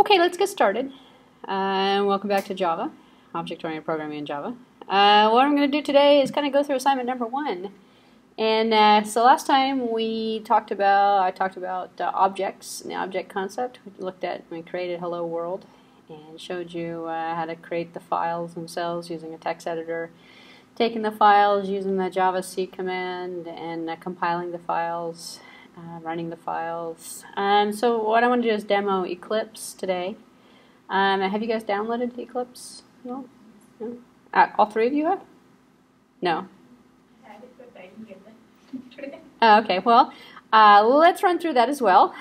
Okay, let's get started. Welcome back to Java, object-oriented programming in Java. What I'm going to do today is kind of go through assignment number 1. And so last time I talked about objects and the object concept. We created Hello World and showed you how to create the files themselves using a text editor, taking the files using the Java C command, and compiling the files. Running the files. So what I want to do is demo Eclipse today. Have you guys downloaded the Eclipse? No? No? All three of you have? No? Okay, well, let's run through that as well.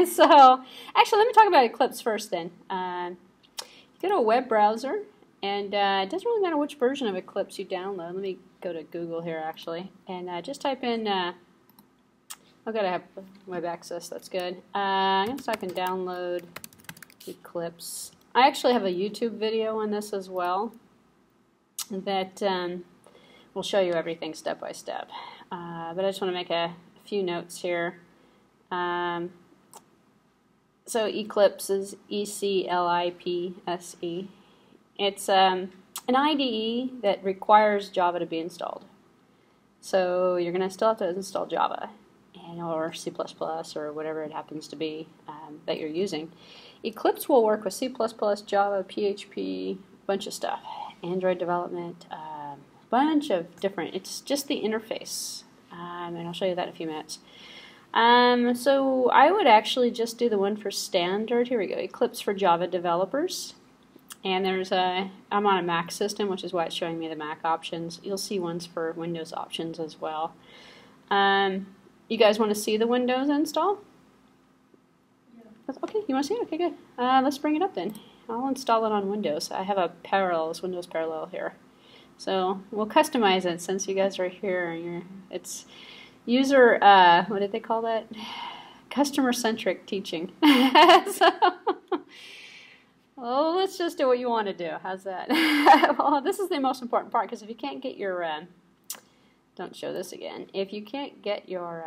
So, actually, let me talk about Eclipse first then. You go to a web browser, and it doesn't really matter which version of Eclipse you download. Let me go to Google here, actually, and just type in... I've got to have web access, that's good. I'm going to type in download Eclipse. I actually have a YouTube video on this as well that will show you everything step by step. But I just want to make a few notes here. So Eclipse is E-C-L-I-P-S-E. It's an IDE that requires Java to be installed. So you're going to still have to install Java. Or C++ or whatever it happens to be that you're using. Eclipse will work with C++, Java, PHP, bunch of stuff. Android development, bunch of different, it's just the interface. And I'll show you that in a few minutes. So I would actually just do the one for standard. Here we go, Eclipse for Java developers. And I'm on a Mac system, which is why it's showing me the Mac options. You'll see ones for Windows options as well. You guys want to see the Windows install? Yeah. Okay, you want to see it? Okay, good. Let's bring it up then. I'll install it on Windows. I have a Windows Parallel here. So we'll customize it since you guys are here. It's user, what did they call that? Customer-centric teaching. So, well, let's just do what you want to do. How's that? Well, this is the most important part because if you can't get your... don't show this again. If you can't get your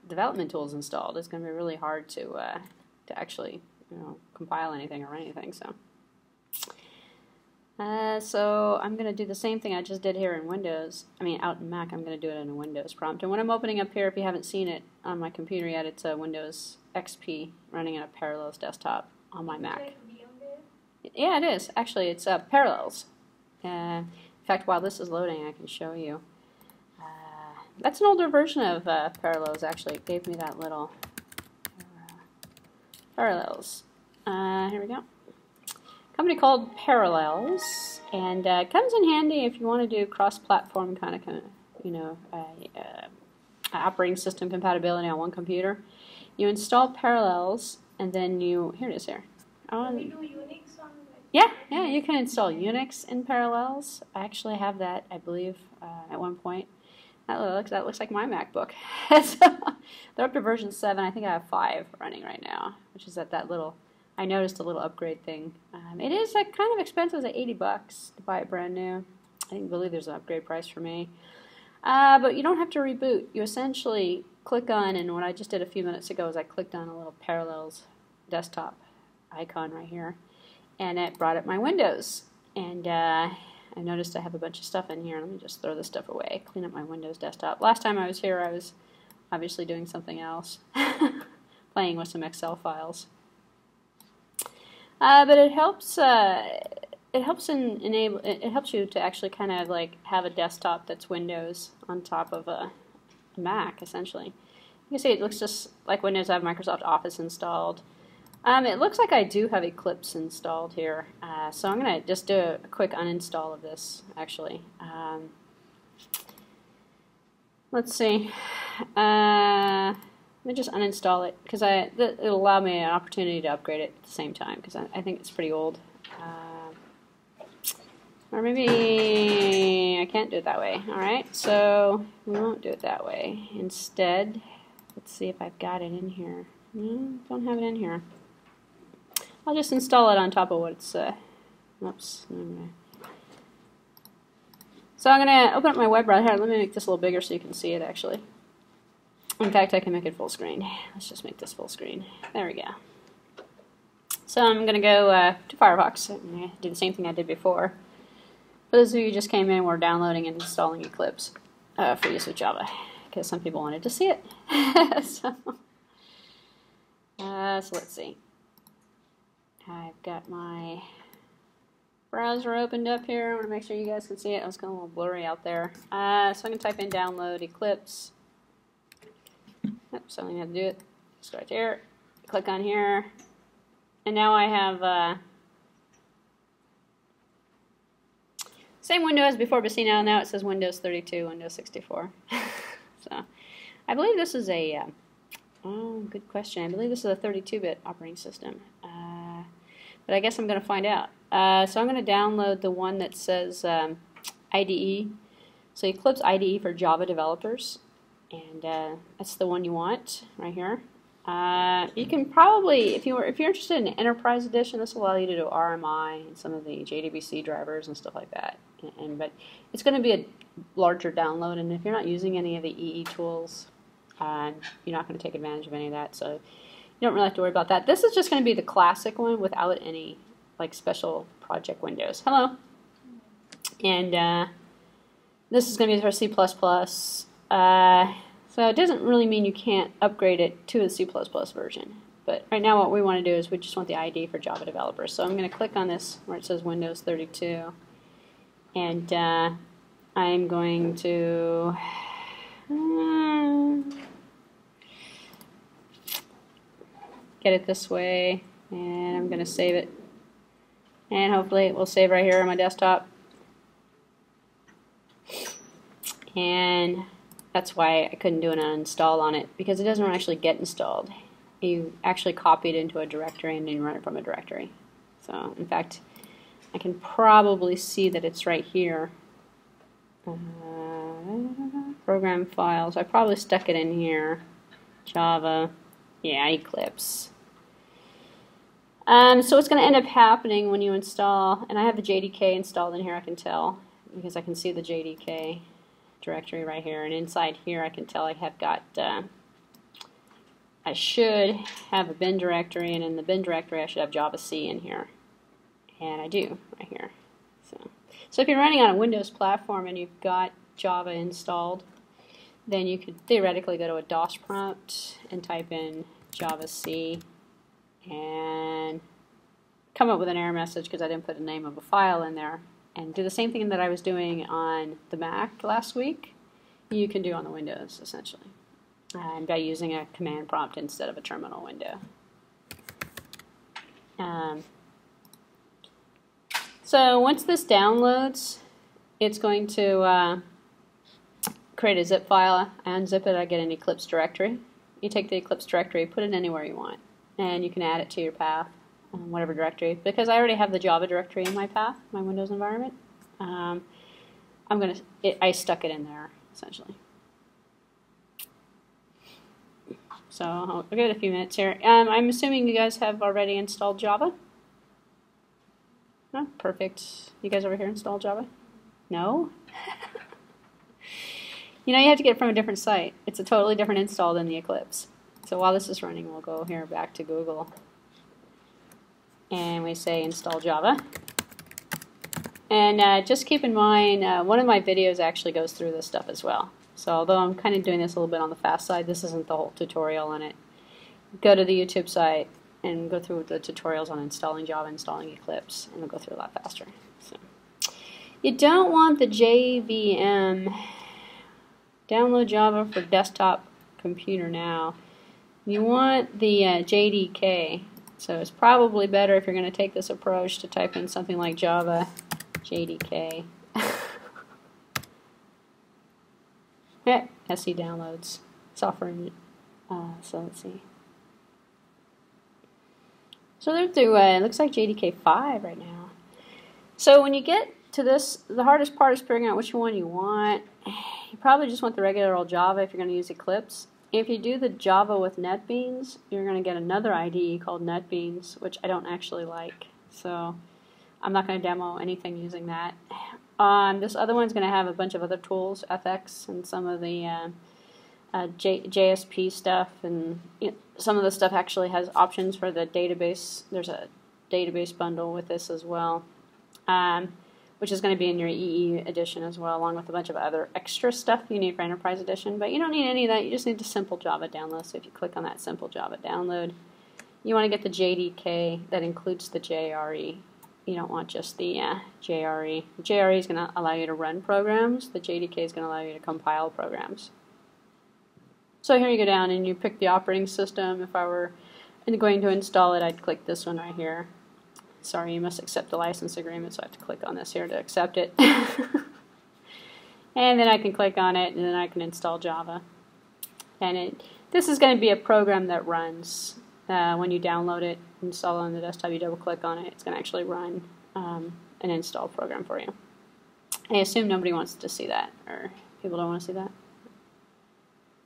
development tools installed, it's going to be really hard to actually compile anything or run anything. So I'm going to do the same thing I just did here in Windows. Out in Mac, I'm going to do it in a Windows prompt. And when I'm opening up here, if you haven't seen it on my computer yet, it's a Windows XP running in a Parallels desktop on my Mac. Yeah, it is. Actually, it's Parallels. In fact, while this is loading, I can show you. That's an older version of Parallels, actually. It gave me that little Parallels. Here we go. Company called Parallels, and it comes in handy if you want to do cross-platform kind of operating system compatibility on one computer. You install Parallels, and then here it is here. Can we do Unix on Yeah, you can install Unix in Parallels. I actually have that, I believe, at one point. That looks like my MacBook. So, they're up to version 7. I think I have 5 running right now, which is at that little, I noticed a little upgrade thing. It is kind of expensive, it's like $80 to buy it brand new. I believe there's an upgrade price for me. But you don't have to reboot. You essentially click on, and what I just did a few minutes ago is I clicked on a little Parallels desktop icon right here. And it brought up my Windows. And I noticed I have a bunch of stuff in here. Let me just throw this stuff away, clean up my Windows desktop. Last time I was here, I was obviously doing something else, playing with some Excel files. But it helps. It helps you to actually kind of like have a desktop that's Windows on top of a Mac, essentially. You can see it looks just like Windows. I have Microsoft Office installed. It looks like I do have Eclipse installed here, so I'm going to just do a quick uninstall of this, actually. Let's see. Let me just uninstall it, because it'll allow me an opportunity to upgrade it at the same time, because I think it's pretty old. Or maybe I can't do it that way. Alright, so we won't do it that way. Instead, let's see if I've got it in here. No, don't have it in here. I'll just install it on top of what's, oops. So I'm going to open up my web browser. Here, let me make this a little bigger so you can see it, actually. In fact, I can make it full screen. Let's just make this full screen. There we go. So I'm going to go to Firefox and do the same thing I did before. For those of you who just came in, we're downloading and installing Eclipse for use with Java, because some people wanted to see it. So let's see. I've got my browser opened up here. I want to make sure you guys can see it. It was kind of a little blurry out there. So I'm going to type in download Eclipse. So I'm going to have to do it. Just right there. Click on here. And now I have same window as before, but see now it says Windows 32, Windows 64. So I believe this is a, good question. I believe this is a 32-bit operating system. But I guess I'm going to find out. So I'm going to download the one that says IDE. So Eclipse IDE for Java developers. And that's the one you want right here. You can probably, if you're interested in the Enterprise Edition, this will allow you to do RMI and some of the JDBC drivers and stuff like that. But it's going to be a larger download, and if you're not using any of the EE tools, you're not going to take advantage of any of that, so you don't really have to worry about that. This is just going to be the classic one without any like special project windows. Hello. And this is going to be for C++. So it doesn't really mean you can't upgrade it to a C++ version. But right now what we want to do is we just want the ID for Java developers. So I'm going to click on this where it says Windows 32. And I'm going to get it this way. And I'm going to save it. And hopefully it will save right here on my desktop. And that's why I couldn't do an uninstall on it, because it doesn't actually get installed. You actually copy it into a directory and then run it from a directory. So, in fact, I can probably see that it's right here. Program files. I probably stuck it in here. Java. Yeah, Eclipse. So what's going to end up happening when you install, and I have the JDK installed in here, I can tell, because I can see the JDK directory right here, and inside here I can tell I have got I should have a bin directory, and in the bin directory I should have Java C in here, and I do right here. So if you're running on a Windows platform and you've got Java installed, then you could theoretically go to a DOS prompt and type in Java C and come up with an error message because I didn't put the name of a file in there. And do the same thing that I was doing on the Mac last week, you can do on the Windows, essentially, and by using a command prompt instead of a terminal window. So once this downloads, it's going to create a zip file. I unzip it, I get an Eclipse directory. You take the Eclipse directory, put it anywhere you want, and you can add it to your path. Whatever directory, because I already have the Java directory in my path, my Windows environment. I stuck it in there essentially. So I'll give it a few minutes here. I'm assuming you guys have already installed Java. Oh, perfect. You guys over here installed Java? No. You have to get it from a different site. It's a totally different install than the Eclipse. So while this is running, we'll go here back to Google. And we say install Java. And just keep in mind, one of my videos actually goes through this stuff as well. So although I'm kind of doing this a little bit on the fast side, this isn't the whole tutorial on it. Go to the YouTube site and go through the tutorials on installing Java, installing Eclipse, and it'll go through a lot faster. So you don't want the JVM. Download Java for desktop computer now. You want the JDK. So it's probably better if you're going to take this approach to type in something like Java JDK. Yeah, SE downloads software. So let's see. So they're through. It looks like JDK 5 right now. So when you get to this, the hardest part is figuring out which one you want. You probably just want the regular old Java if you're going to use Eclipse. If you do the Java with NetBeans, you're going to get another IDE called NetBeans, which I don't actually like. So I'm not going to demo anything using that. This other one's going to have a bunch of other tools, FX, and some of the JSP stuff, and some of the stuff actually has options for the database. There's a database bundle with this as well, which is going to be in your EE edition as well, along with a bunch of other extra stuff you need for Enterprise Edition. But you don't need any of that. You just need the simple Java download. So if you click on that simple Java download, you want to get the JDK that includes the JRE. You don't want just the JRE. The JRE is going to allow you to run programs. The JDK is going to allow you to compile programs. So here you go down and you pick the operating system. If I were going to install it, I'd click this one right here. Sorry, you must accept the license agreement, so I have to click on this here to accept it. And then I can click on it, and then I can install Java. And this is going to be a program that runs when you download it, install it on the desktop, you double click on it, it's going to actually run an install program for you. I assume nobody wants to see that, or people don't want to see that.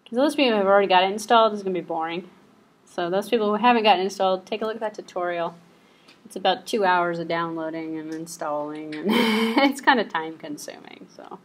Because those people who have already got it installed, it's going to be boring. So those people who haven't gotten it installed, take a look at that tutorial. It's about 2 hours of downloading and installing, and it's kind of time consuming. So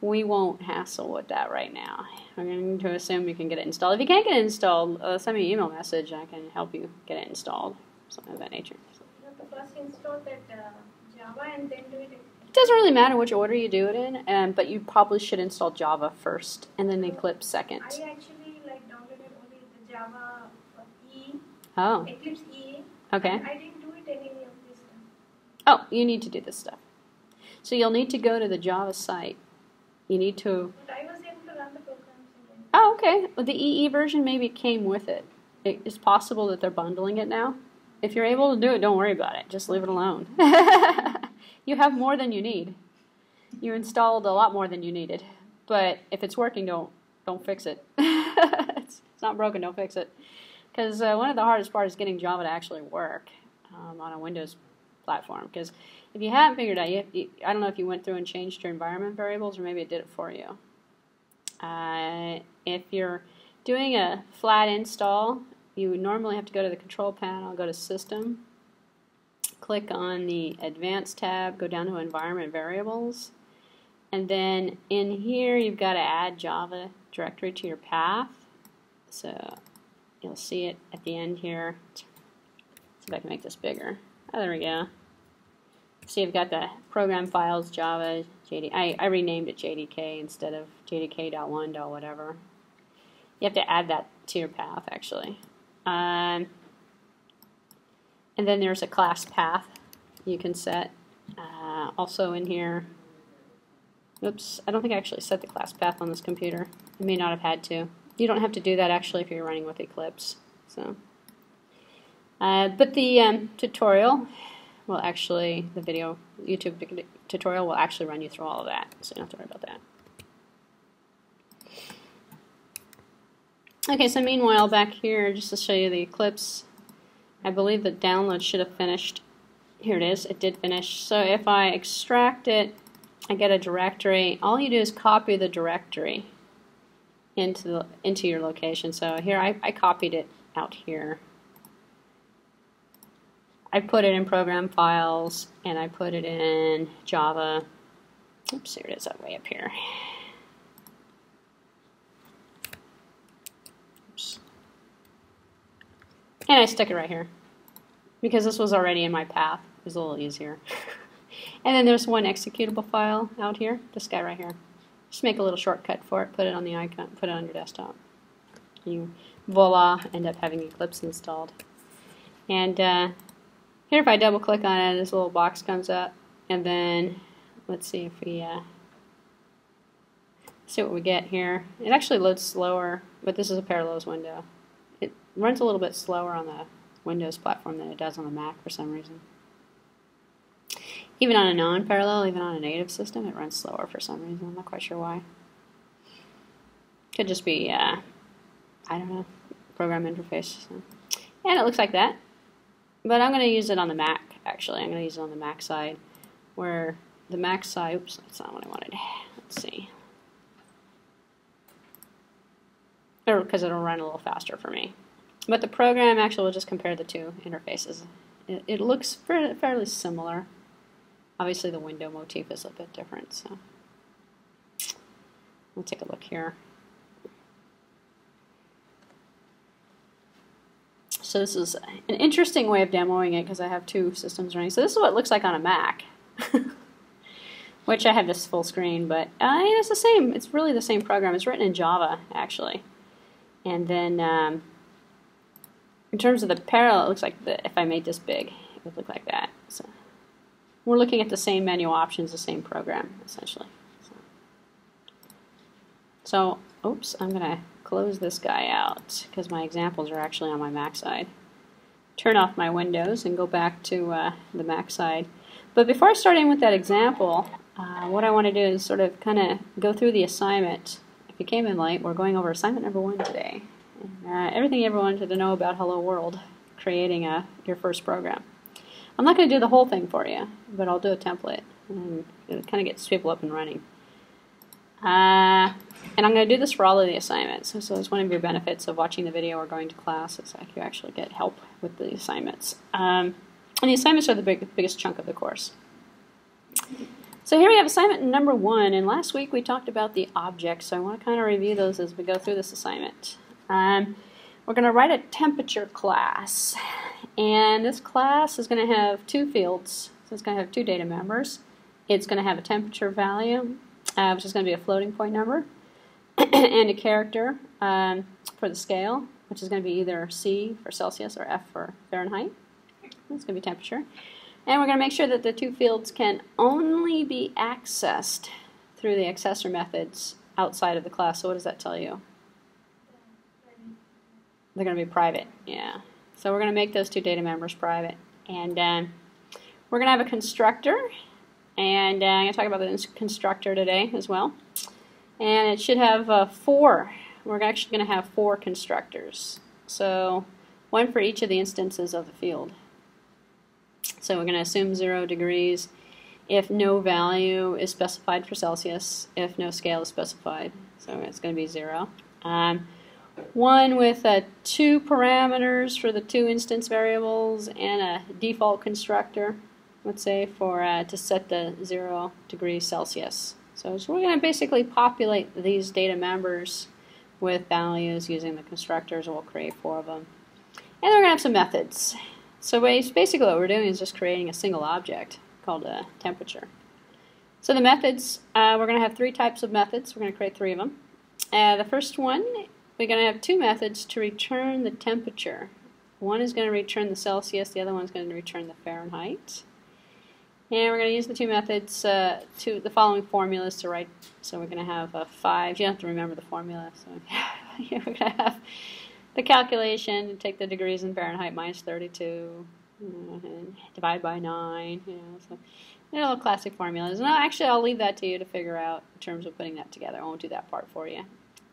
we won't hassle with that right now. We're going to assume you can get it installed. If you can't get it installed, send me an email message. I can help you get it installed, something of that nature. So you have to first install that Java and then do it. It doesn't really matter which order you do it in, but you probably should install Java first and then Eclipse second. I actually downloaded only the Java E, Eclipse E. Okay. I didn't do it any of this stuff. Oh, you need to do this stuff. So you'll need to go to the Java site. You need to... But I was able to run the programs again. Oh, okay. Well, the EE version maybe came with it. It's possible that they're bundling it now. If you're able to do it, don't worry about it. Just leave it alone. You have more than you need. You installed a lot more than you needed. But if it's working, don't fix it. It's not broken, don't fix it. Because one of the hardest parts is getting Java to actually work on a Windows platform. Because if you haven't figured out, I don't know if you went through and changed your environment variables, or maybe it did it for you. If you're doing a flat install, you normally have to go to the control panel, go to System, click on the Advanced tab, go down to Environment Variables, and then in here you've got to add Java directory to your path. So you'll see it at the end here. Let's see if I can make this bigger. Oh, there we go. So you've got the program files, Java, I renamed it JDK instead of JDK.1. whatever. You have to add that to your path, actually. And then there's a class path you can set. Also in here, oops, I don't think I actually set the class path on this computer. I may not have had to. You don't have to do that actually if you're running with Eclipse. So, but the tutorial will actually, the video YouTube tutorial will actually run you through all of that, so you don't have to worry about that. Okay, so meanwhile back here, just to show you the Eclipse, I believe the download should have finished. Here it is, it did finish. So if I extract it, I get a directory. All you do is copy the directory into your location. So here I copied it out here. I put it in program files and I put it in Java. Oops, here it is, way up here. Oops. And I stuck it right here because this was already in my path. It was a little easier. And then there's one executable file out here, this guy right here. Just make a little shortcut for it, put it on the icon, put it on your desktop. You, voila, end up having Eclipse installed. And here if I double click on it, this little box comes up, and then let's see if we see what we get here. It actually loads slower, but this is a Parallels window. It runs a little bit slower on the Windows platform than it does on the Mac for some reason. Even on a non-parallel, even on a native system, it runs slower for some reason. I'm not quite sure why. Could just be, I don't know, program interface. So. And it looks like that. But I'm going to use it on the Mac, actually. I'm going to use it on the Mac side, where the Mac side, oops, that's not what I wanted. Let's see. Because it'll run a little faster for me. But the program actually will just compare the two interfaces. It looks fairly similar. Obviously the window motif is a bit different, so we'll take a look here. So this is an interesting way of demoing it because I have two systems running. So this is what it looks like on a Mac, which I have this full screen, but it's the same. It's really the same program. It's written in Java, actually. And then in terms of the parallel, it looks like if I made this big, it would look like that. So we're looking at the same menu options, the same program, essentially. So oops, I'm going to close this guy out because my examples are actually on my Mac side. Turn off my Windows and go back to the Mac side. But before I start in with that example, what I want to do is sort of kind of go through the assignment. If you came in late, we're going over assignment number 1 today. Everything you ever wanted to know about Hello World, creating your first program. I'm not going to do the whole thing for you, but I'll do a template and it kind of gets people up and running. And I'm going to do this for all of the assignments. So it's one of your benefits of watching the video or going to class. It's like you actually get help with the assignments. And the assignments are the biggest chunk of the course. So here we have assignment number 1. And last week we talked about the objects. So I want to kind of review those as we go through this assignment. We're going to write a temperature class. And this class is going to have 2 fields. So it's going to have 2 data members. It's going to have a temperature value, which is going to be a floating point number, and a character for the scale, which is going to be either C for Celsius or F for Fahrenheit. It's going to be temperature. And we're going to make sure that the 2 fields can only be accessed through the accessor methods outside of the class. So what does that tell you? They're going to be private, yeah. So we're going to make those 2 data members private. And we're going to have a constructor. And I'm going to talk about the constructor today as well. And it should have 4. We're actually going to have 4 constructors. So 1 for each of the instances of the field. So we're going to assume 0 degrees if no value is specified for Celsius, if no scale is specified. So it's going to be 0. 1 with 2 parameters for the 2 instance variables and a default constructor, let's say, for to set the 0 degrees Celsius. So we're going to basically populate these data members with values using the constructors, and we'll create 4 of them. And then we're going to have some methods. So basically what we're doing is just creating a single object called a temperature. So the methods, we're going to have 3 types of methods. We're going to create 3 of them. The first one, we're going to have 2 methods to return the temperature. One is going to return the Celsius, the other one is going to return the Fahrenheit. And we're going to use the 2 methods to the following formulas to write. So we're going to have 5. You don't have to remember the formula. So we're going to have the calculation to take the degrees in Fahrenheit minus 32 and divide by 9. So little classic formulas. And actually, I'll leave that to you to figure out in terms of putting that together. I won't do that part for you.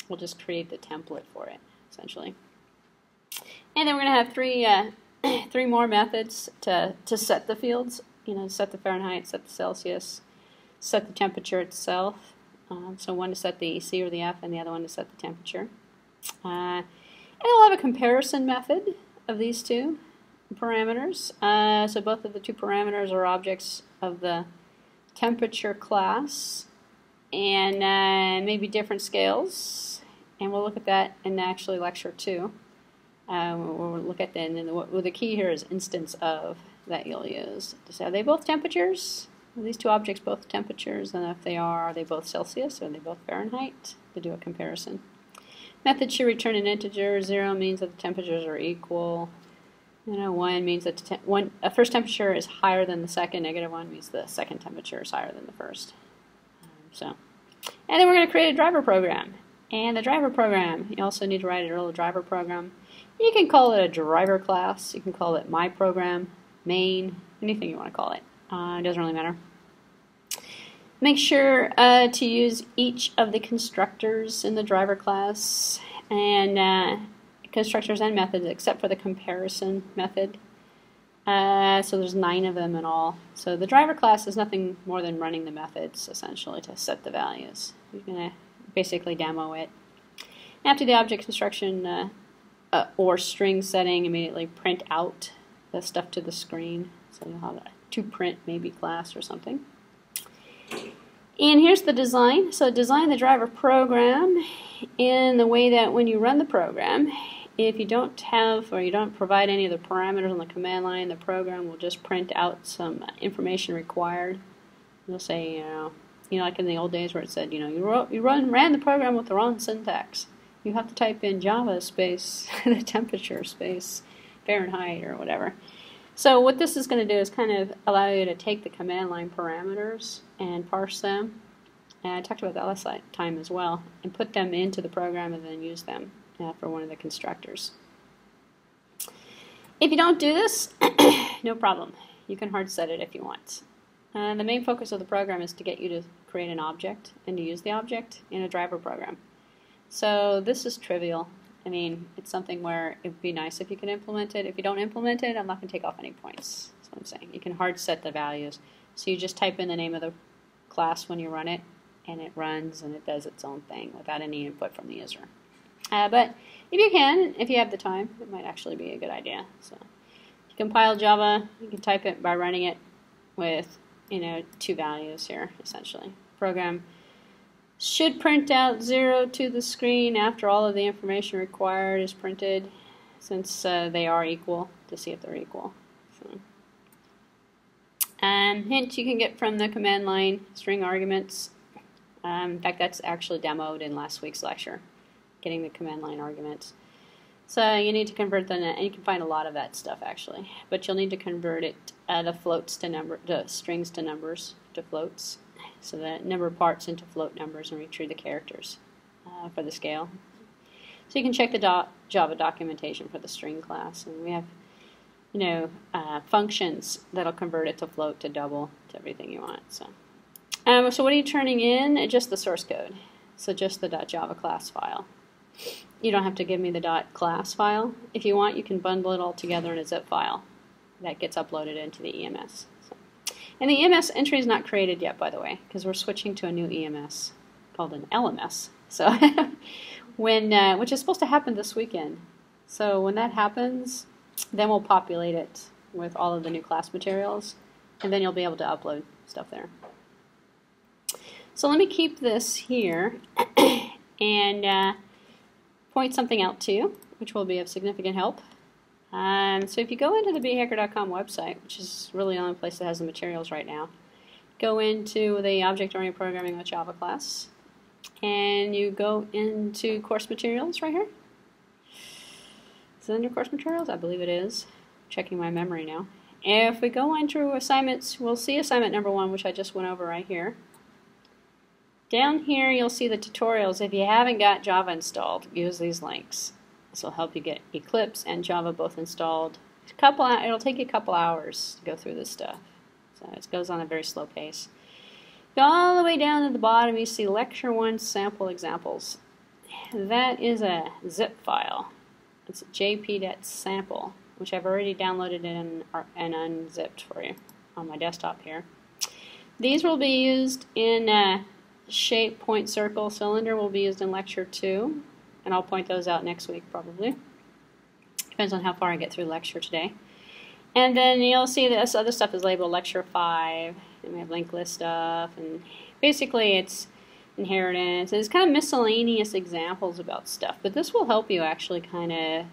We'll just create the template for it, essentially. And then we're going to have 3 more methods to set the fields. Set the Fahrenheit, set the Celsius, set the temperature itself. So one to set the C or the F, and the other one to set the temperature. And we'll have a comparison method of these 2 parameters. So both of the 2 parameters are objects of the temperature class, and maybe different scales. And we'll look at that in actually lecture 2. We'll look at that, and then the key here is instance of that you'll use. So are they both temperatures? Are these 2 objects both temperatures? And if they are they both Celsius or are they both Fahrenheit? To do a comparison. Method should return an integer. 0 means that the temperatures are equal. 1 means that a first temperature is higher than the second. -1 means the second temperature is higher than the first. And then we're going to create a driver program. And the driver program, you also need to write a little driver program. You can call it a driver class. You can call it my program, main, anything you want to call it. It doesn't really matter. Make sure to use each of the constructors in the driver class and constructors and methods except for the comparison method. So there's 9 of them in all. So the driver class is nothing more than running the methods essentially to set the values. You're going to basically demo it. After the object construction or string setting, immediately print out the stuff to the screen. So you'll have a to-print maybe class or something. And here's the design. So design the driver program in the way that when you run the program, if you don't have or you don't provide any of the parameters on the command line, the program will just print out some information required. You'll say, like in the old days where it said, you ran the program with the wrong syntax. You have to type in Java space the temperature space Fahrenheit or whatever. So what this is going to do is kind of allow you to take the command line parameters and parse them. And I talked about that last time as well, and put them into the program and then use them for one of the constructors. If you don't do this, no problem. You can hard set it if you want. The main focus of the program is to get you to create an object and to use the object in a driver program. So this is trivial. I mean, it's something where it would be nice if you could implement it. If you don't implement it, I'm not going to take off any points. That's what I'm saying. You can hard set the values. So you just type in the name of the class when you run it, and it runs and it does its own thing without any input from the user. But if you can, if you have the time, it might actually be a good idea. So if you compile Java, you can type it by running it with 2 values here, essentially. Program should print out 0 to the screen after all of the information required is printed, since they are equal, to see if they're equal. So, hint you can get from the command line string arguments. In fact, that's actually demoed in last week's lecture, getting the command line arguments. So you need to convert them, and you can find a lot of that stuff actually. But you'll need to convert it the strings to numbers, to floats. So the number of parts into float numbers and retrieve the characters for the scale. So you can check the Java documentation for the string class, and we have functions that'll convert it to float, to double, to everything you want. So what are you turning in? Just the source code. So just the .java class file. You don't have to give me the .class file. If you want, you can bundle it all together in a zip file that gets uploaded into the EMS. And the EMS entry is not created yet, by the way, because we're switching to a new EMS called an LMS. So which is supposed to happen this weekend. So when that happens, then we'll populate it with all of the new class materials, and then you'll be able to upload stuff there. So let me keep this here and point something out to you, which will be of significant help. So if you go into the behacker.com website, which is really the only place that has the materials right now, go into the Object-Oriented Programming with Java class, and you go into course materials right here. Is it under course materials? I believe it is. Checking my memory now. If we go into assignments, we'll see assignment number 1, which I just went over right here. Down here you'll see the tutorials. If you haven't got Java installed, use these links. This will help you get Eclipse and Java both installed. It'll take you a couple hours to go through this stuff. So it goes on a very slow pace. Go all the way down to the bottom, you see Lecture 1 Sample Examples. That is a zip file. It's a jp.sample, which I've already downloaded and unzipped for you on my desktop here. These will be used in shape, point, circle, cylinder will be used in Lecture 2. And I'll point those out next week probably. Depends on how far I get through lecture today. And then you'll see this other stuff is labeled Lecture 5. And we have linked list stuff. And basically it's inheritance. And it's kind of miscellaneous examples about stuff. But this will help you actually kind of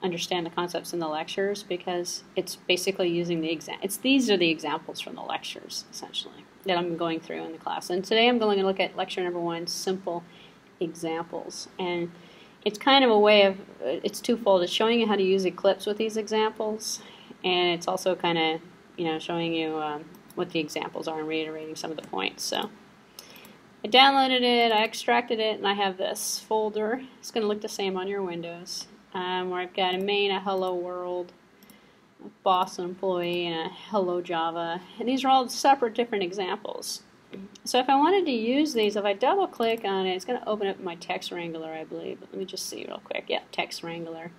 understand the concepts in the lectures, because it's basically using the these are the examples from the lectures, essentially, that I'm going through in the class. And today I'm going to look at lecture number 1, Simple Examples, and it's kind of a way of, it's twofold. It's showing you how to use Eclipse with these examples, and it's also kind of showing you what the examples are and reiterating some of the points. So I downloaded it, I extracted it, and I have this folder. It's going to look the same on your Windows, where I've got a main, a hello world, a boss, an employee, and a hello Java, and these are all separate different examples. So if I wanted to use these, if I double click on it, it's going to open up my text wrangler, I believe. Let me just see real quick. Yeah, text wrangler.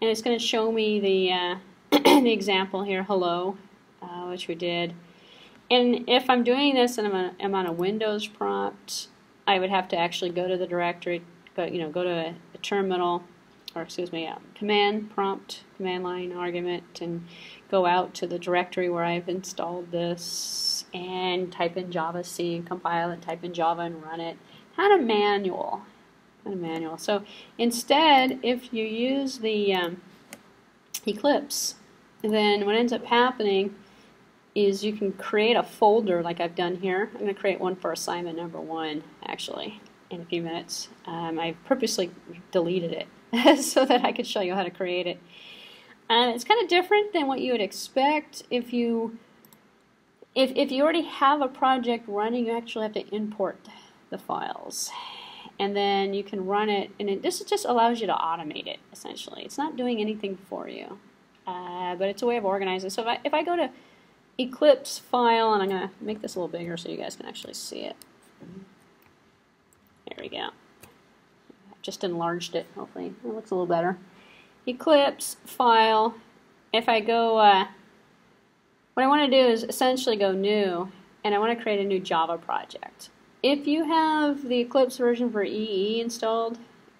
And it's going to show me the, the example here, hello, which we did. And if I'm doing this and I'm on a Windows prompt, I would have to actually go to the directory, go to a terminal, or excuse me, command prompt, command line argument, and go out to the directory where I've installed this and type in Java C and compile it, type in Java and run it. Kind of manual. kind of manual. So instead, if you use the Eclipse, then what ends up happening is you can create a folder like I've done here. I'm going to create one for assignment number 1, actually, in a few minutes. I purposely deleted it so that I could show you how to create it. It's kind of different than what you would expect. If you already have a project running, you actually have to import the files. And then you can run it, and this just allows you to automate it, essentially. It's not doing anything for you, but it's a way of organizing. So if I go to Eclipse file, and I'm going to make this a little bigger so you guys can actually see it. There we go. Just enlarged it, hopefully. It looks a little better. Eclipse file. If I go, what I want to do is essentially go new, and I want to create a new Java project. If you have the Eclipse version for EE installed,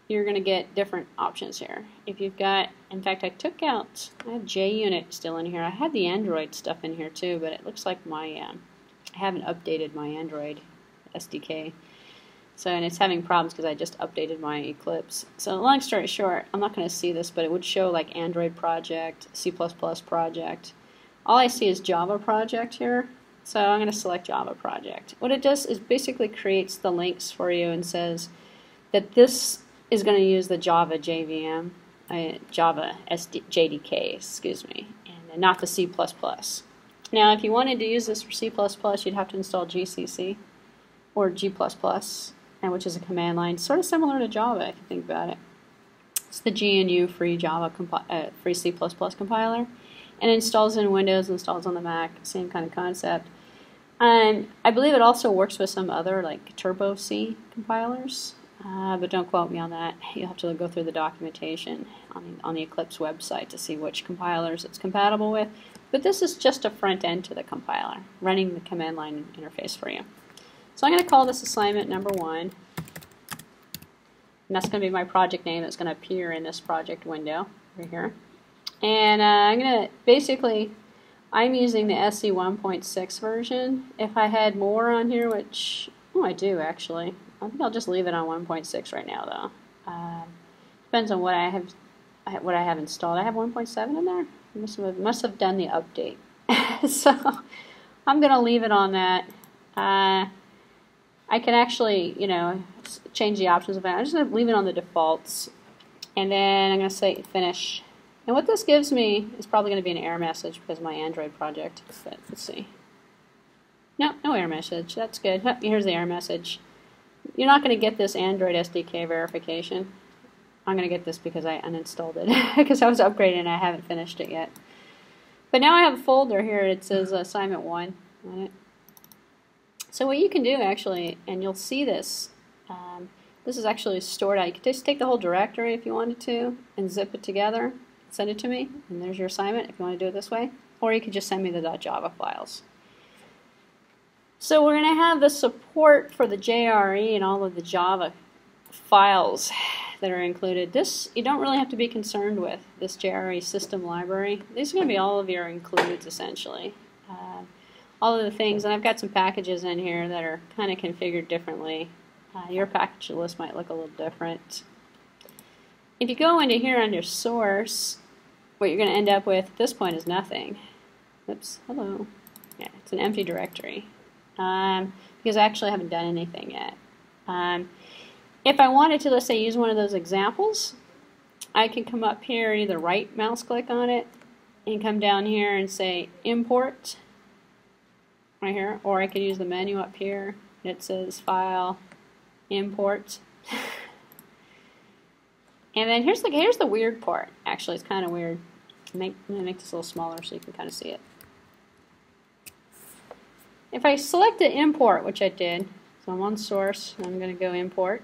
you're going to get different options here. If you've got, in fact, I have JUnit still in here. I had the Android stuff in here too, but it looks like I haven't updated my Android SDK. So, and it's having problems because I just updated my Eclipse. So long story short, I'm not going to see this, but it would show like Android project, C++ project. All I see is Java project here. So I'm going to select Java project. What it does is basically creates the links for you and says that this is going to use the Java JVM, Java JDK, excuse me, and not the C++. Now, if you wanted to use this for C++, you'd have to install GCC or G++, which is a command line, sort of similar to Java if you think about it. It's the GNU free free C++ compiler, and it installs in Windows, installs on the Mac, same kind of concept. And I believe it also works with some other like Turbo C compilers. But don't quote me on that. You'll have to go through the documentation on the Eclipse website to see which compilers it's compatible with. But this is just a front end to the compiler, running the command line interface for you. So I'm going to call this assignment number 1. And that's going to be my project name that's going to appear in this project window over here. And I'm going to basically, I'm using the SE 1.6 version. If I had more on here, which, I do actually. I think I'll just leave it on 1.6 right now, though. Depends on what I have installed. I have 1.7 in there. Must have done the update. So I'm going to leave it on that. I can actually, change the options of it. I'm just going to leave it on the defaults, and then I'm going to say finish. And what this gives me is probably going to be an error message because of my Android project. But let's see. No error message. That's good. Oh, here's the error message. You're not going to get this Android SDK verification. I'm going to get this because I uninstalled it because I was upgrading and I haven't finished it yet. But now I have a folder here. It says assignment 1 on it. So what you can do actually, and you'll see this, this is actually stored out. You could just take the whole directory if you wanted to and zip it together, send it to me, and there's your assignment if you want to do it this way. Or you could just send me the .java files. So we're going to have the support for the JRE and all of the Java files that are included. This you don't really have to be concerned with, this JRE system library. These are going to be all of your includes essentially. All of the things, and I've got some packages in here that are kind of configured differently. Your package list might look a little different. If you go into here under source, what you're going to end up with at this point is nothing. Oops, hello. Yeah, it's an empty directory. Because I actually haven't done anything yet. If I wanted to, let's say, use one of those examples, I can come up here, either right mouse click on it, and come down here and say import, right here, or I could use the menu up here. It says file, import. And then here's the weird part. Actually, it's kind of weird. I'm going to make this a little smaller so you can kind of see it. If I select the import, which I did, so I'm on source, and I'm going to go import,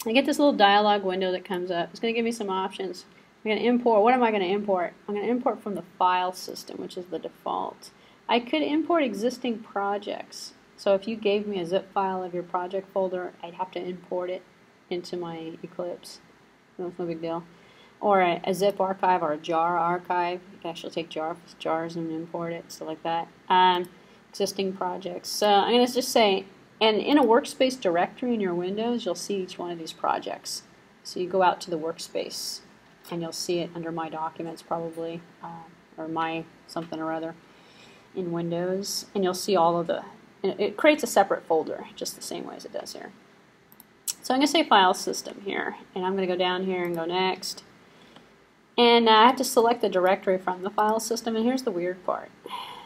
I get this little dialog window that comes up. It's going to give me some options. I'm going to import. What am I going to import? I'm going to import from the file system, which is the default. I could import existing projects. So if you gave me a zip file of your project folder, I'd have to import it into my Eclipse. That's no big deal. Or a zip archive or a jar archive. You can actually take jars and import it, stuff like that. Existing projects. So I'm going to just say And in a workspace directory in your Windows, you'll see each one of these projects. So you go out to the workspace, and you'll see it under My Documents probably, or My something or other in Windows, and you'll see all of the, it creates a separate folder, just the same way as it does here. So I'm going to say File System here, and I'm going to go down here and go Next. And I have to select the directory from the file system, and here's the weird part.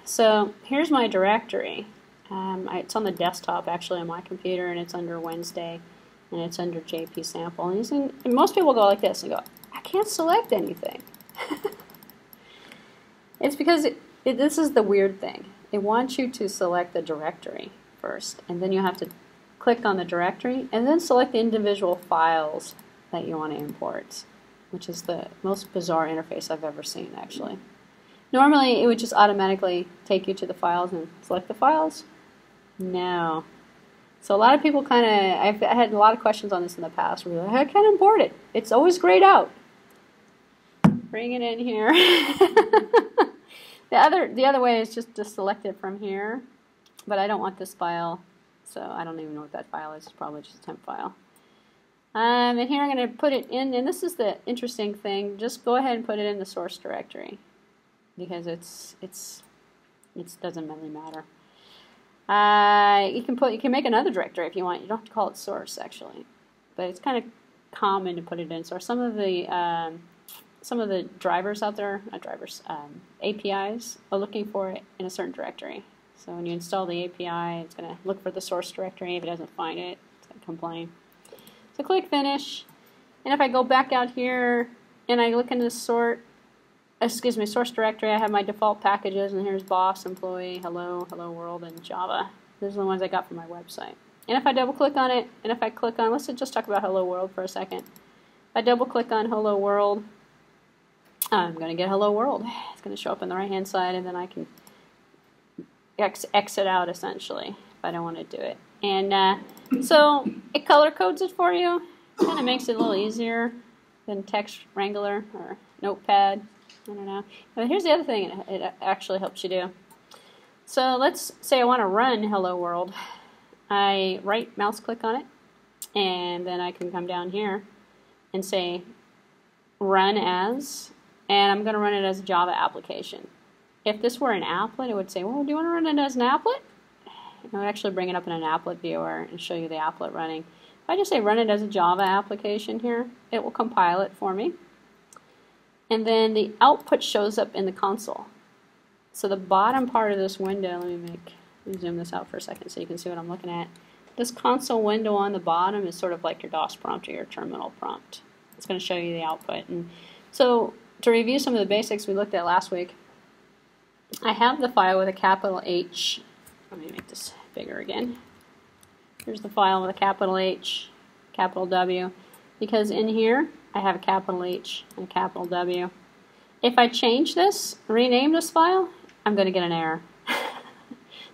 So here's my directory. It's on the desktop actually on my computer, and it's under Wednesday, and it's under JP Sample. And most people go like this and go, I can't select anything. It's because this is the weird thing. It wants you to select the directory first, and then you have to click on the directory, and then select the individual files that you want to import, which is the most bizarre interface I've ever seen, actually. Normally, it would just automatically take you to the files and select the files. No. So a lot of people kind of, I've had a lot of questions on this in the past where you're like, I can't import it. It's always grayed out. Bring it in here. The other way is just to select it from here, but I don't want this file, so I don't even know what that file is. It's probably just a temp file. And here I'm going to put it in, and this is the interesting thing. Just go ahead and put it in the source directory, because it doesn't really matter. You can make another directory if you want. You don't have to call it source actually, but it's kind of common to put it in source. Some of the drivers out there, not drivers, APIs are looking for it in a certain directory. So when you install the API, it's going to look for the source directory. If it doesn't find it, it's going to complain. So click Finish, and if I go back out here and I look in the source directory, I have my default packages, and here's boss, employee, hello, hello world, and Java. Those are the ones I got from my website. And if I double click on it, and if I click on, let's just talk about hello world for a second. If I double click on hello world, I'm going to get hello world. It's going to show up on the right hand side, and then I can exit out essentially if I don't want to do it. And so it color codes it for you. Kind of makes it a little easier than Text Wrangler or Notepad. I don't know. But here's the other thing it actually helps you do. So let's say I want to run Hello World. I right mouse click on it, and then I can come down here and say Run As, and I'm going to run it as a Java application. If this were an applet, it would say, well, do you want to run it as an applet? It would actually bring it up in an applet viewer and show you the applet running. If I just say run it as a Java application here, it will compile it for me. And then the output shows up in the console. So the bottom part of this window, let me zoom this out for a second so you can see what I'm looking at. This console window on the bottom is sort of like your DOS prompt or your terminal prompt. It's going to show you the output. And so to review some of the basics we looked at last week, I have the file with a capital H. Let me make this bigger again. Here's the file with a capital H, capital W, because in here I have a capital H and a capital W. If I change this, rename this file, I'm going to get an error.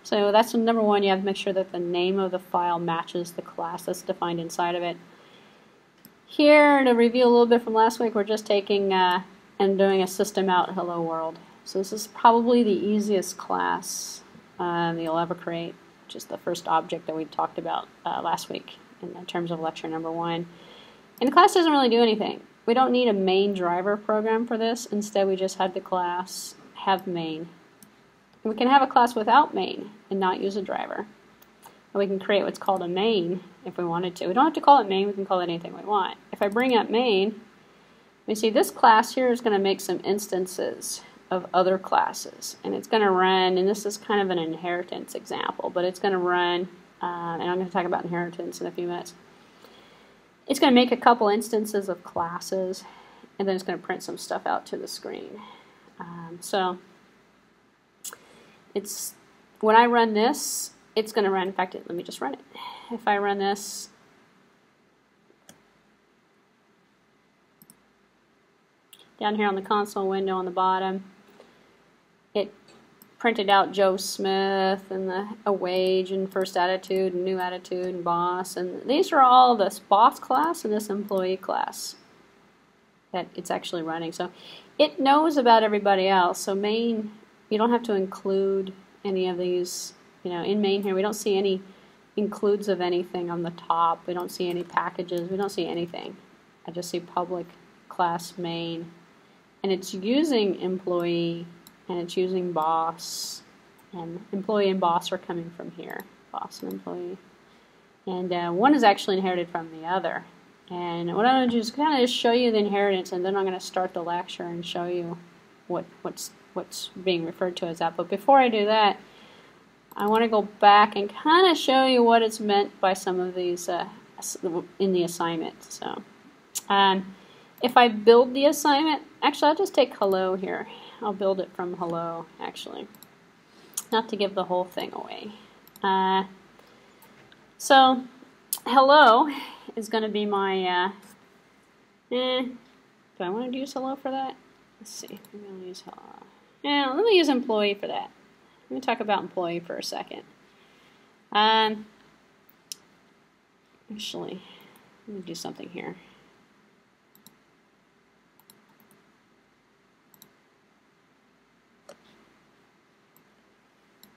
So that's number one, you have to make sure that the name of the file matches the class that's defined inside of it. Here, to review a little bit from last week, we're just taking and doing a system out hello world. So this is probably the easiest class that you'll ever create, which is the first object that we talked about last week in terms of lecture number 1. And the class doesn't really do anything. We don't need a main driver program for this. Instead, we just had the class have main. And we can have a class without main and not use a driver. And we can create what's called a main if we wanted to. We don't have to call it main. We can call it anything we want. If I bring up main, we see this class here is going to make some instances of other classes, and it's going to run, and this is kind of an inheritance example, but it's going to run, and I'm going to talk about inheritance in a few minutes. It's going to make a couple instances of classes, and then it's going to print some stuff out to the screen. So it's when I run this, it's going to run. In fact, let me just run it. If I run this, down here on the console window on the bottom, it printed out Joe Smith and a wage and first attitude and new attitude and boss, and these are all this boss class and this employee class that it's actually running. So it knows about everybody else. So main, you don't have to include any of these. In main here we don't see any includes of anything on the top. We don't see any packages. We don't see anything. I just see public class main. And it's using employee, and it's using boss. And employee and boss are coming from here. Boss and employee. And one is actually inherited from the other. And what I'm going to do is kind of just show you the inheritance, and then I'm going to start the lecture and show you what's being referred to as that. But before I do that, I want to go back and kind of show you what it's meant by some of these in the assignment. So if I build the assignment, actually I'll just take hello here. I'll build it from hello, actually. Not to give the whole thing away. So hello is going to be my, do I want to use hello for that? Let's see, I'm going to use hello. Yeah, let me use employee for that. Let me talk about employee for a second. Actually, let me do something here.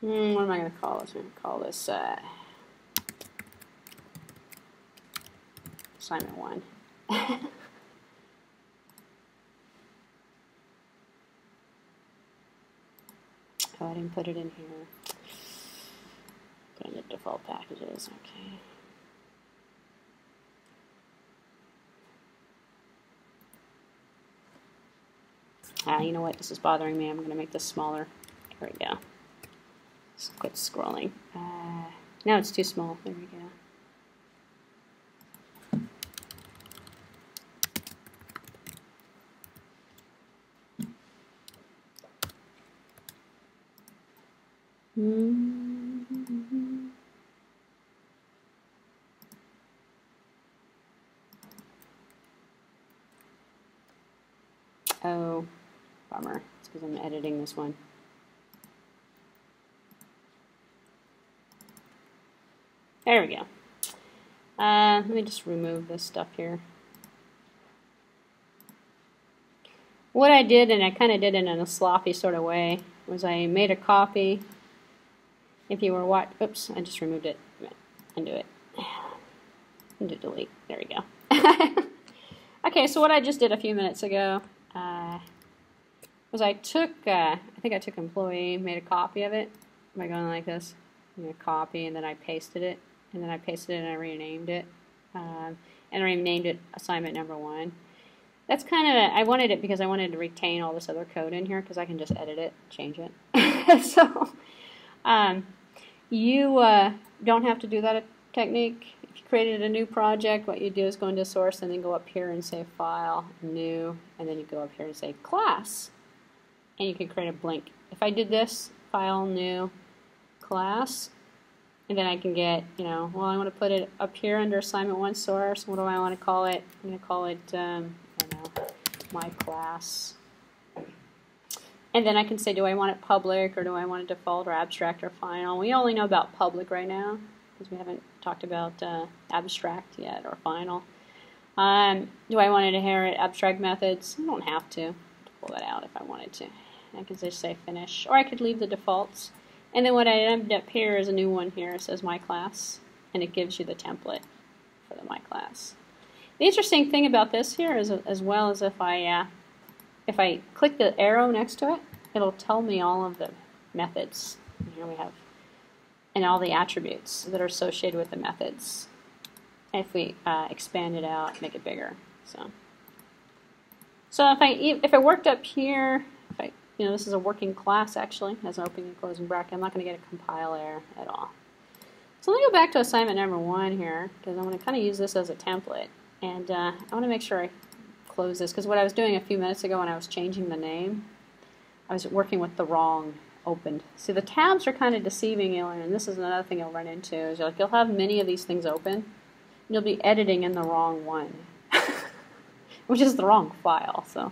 What am I going to call this? I'm going to call this assignment 1. Oh, I didn't put it in here. Put in the default packages, okay. You know what? This is bothering me. I'm going to make this smaller. There we go. Just quit scrolling. Now it's too small. There we go. Oh, bummer. It's because I'm editing this one. There we go. Let me just remove this stuff here. What I did, and I kind of did it in a sloppy sort of way, was I made a copy. If you were watching, oops, I just removed it. Undo it. Undo delete. There we go. Okay, so what I just did a few minutes ago was I took, I think I took employee, made a copy of it by going like this. Made a copy, and then I pasted it, and then I pasted it and I renamed it. And I renamed it assignment number 1. That's kind of, I wanted it because I wanted to retain all this other code in here because I can just edit it, change it. So, you don't have to do that technique. If you created a new project, what you do is go into source and then go up here and say file, new, and then you go up here and say class. And you can create a blank. If I did this, file, new, class, and then I can get, you know, well, I want to put it up here under assignment 1 source. What do I want to call it? I'm going to call it, I don't know, my class. And then I can say, do I want it public, or do I want it default, or abstract, or final? We only know about public right now because we haven't talked about abstract yet, or final. Do I want to inherit abstract methods? I don't have to pull that out if I wanted to. I can just say finish, or I could leave the defaults. And then what I end up here is a new one here. It says my class, and it gives you the template for the my class. The interesting thing about this here is, as well as if I click the arrow next to it, it'll tell me all of the methods. Here we have, and all the attributes that are associated with the methods. If we expand it out, make it bigger. So if I worked up here, you know, this is a working class actually, has an opening and closing bracket. I'm not going to get a compile error at all. So let me go back to assignment number 1 here, because I'm going to kind of use this as a template. And I want to make sure I close this, because what I was doing a few minutes ago when I was changing the name, I was working with the wrong opened. See, the tabs are kind of deceiving you, and this is another thing you'll run into, is you'll have many of these things open, and you'll be editing in the wrong one, which is the wrong file. So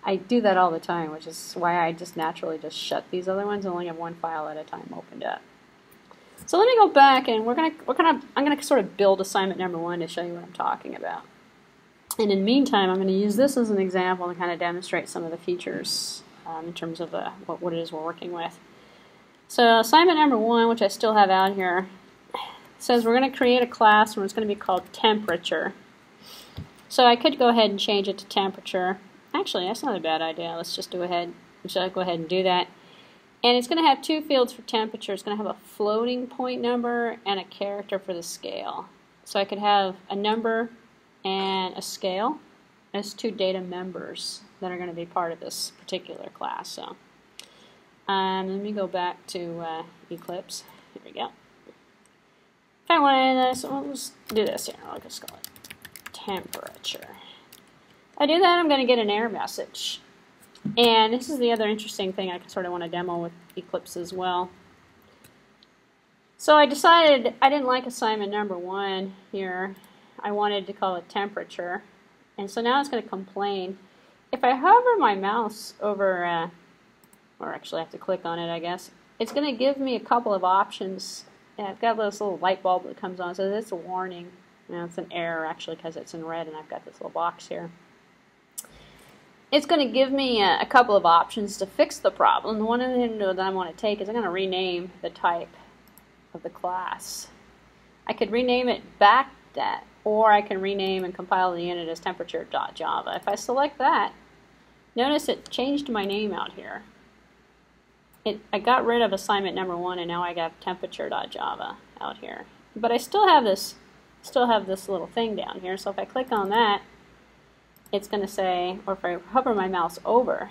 I do that all the time, which is why I just naturally just shut these other ones and only have one file at a time opened up. So let me go back, and I'm gonna sort of build assignment number 1 to show you what I'm talking about. And in the meantime, I'm going to use this as an example to kind of demonstrate some of the features in terms of what it is we're working with. So assignment number 1, which I still have out here, says we're going to create a class and it's going to be called temperature. So I could go ahead and change it to temperature. Actually, that's not a bad idea. Let's just go ahead and do that. And it's going to have two fields for temperature. It's going to have a floating point number and a character for the scale. So I could have a number and a scale as two data members that are going to be part of this particular class. So let me go back to Eclipse. Here we go. If I wanted this, let's do this here. I'll just call it temperature. If I do that, I'm going to get an error message. And this is the other interesting thing I sort of want to demo with Eclipse as well. So I decided I didn't like assignment number 1 here. I wanted to call it temperature. And so now it's going to complain. If I hover my mouse over, or actually I have to click on it, I guess, it's going to give me a couple of options. And I've got this little light bulb that comes on, so it's a warning. Now it's an error actually because it's in red and I've got this little box here. It's going to give me a couple of options to fix the problem. The one that I want to take is I'm going to rename the type of the class. I could rename it backdat, or I can rename and compile the unit as temperature.java. If I select that, notice it changed my name out here. I got rid of assignment number 1 and now I got temperature.java out here. But I still have this little thing down here. So if I click on that, it's going to say, or if I hover my mouse over,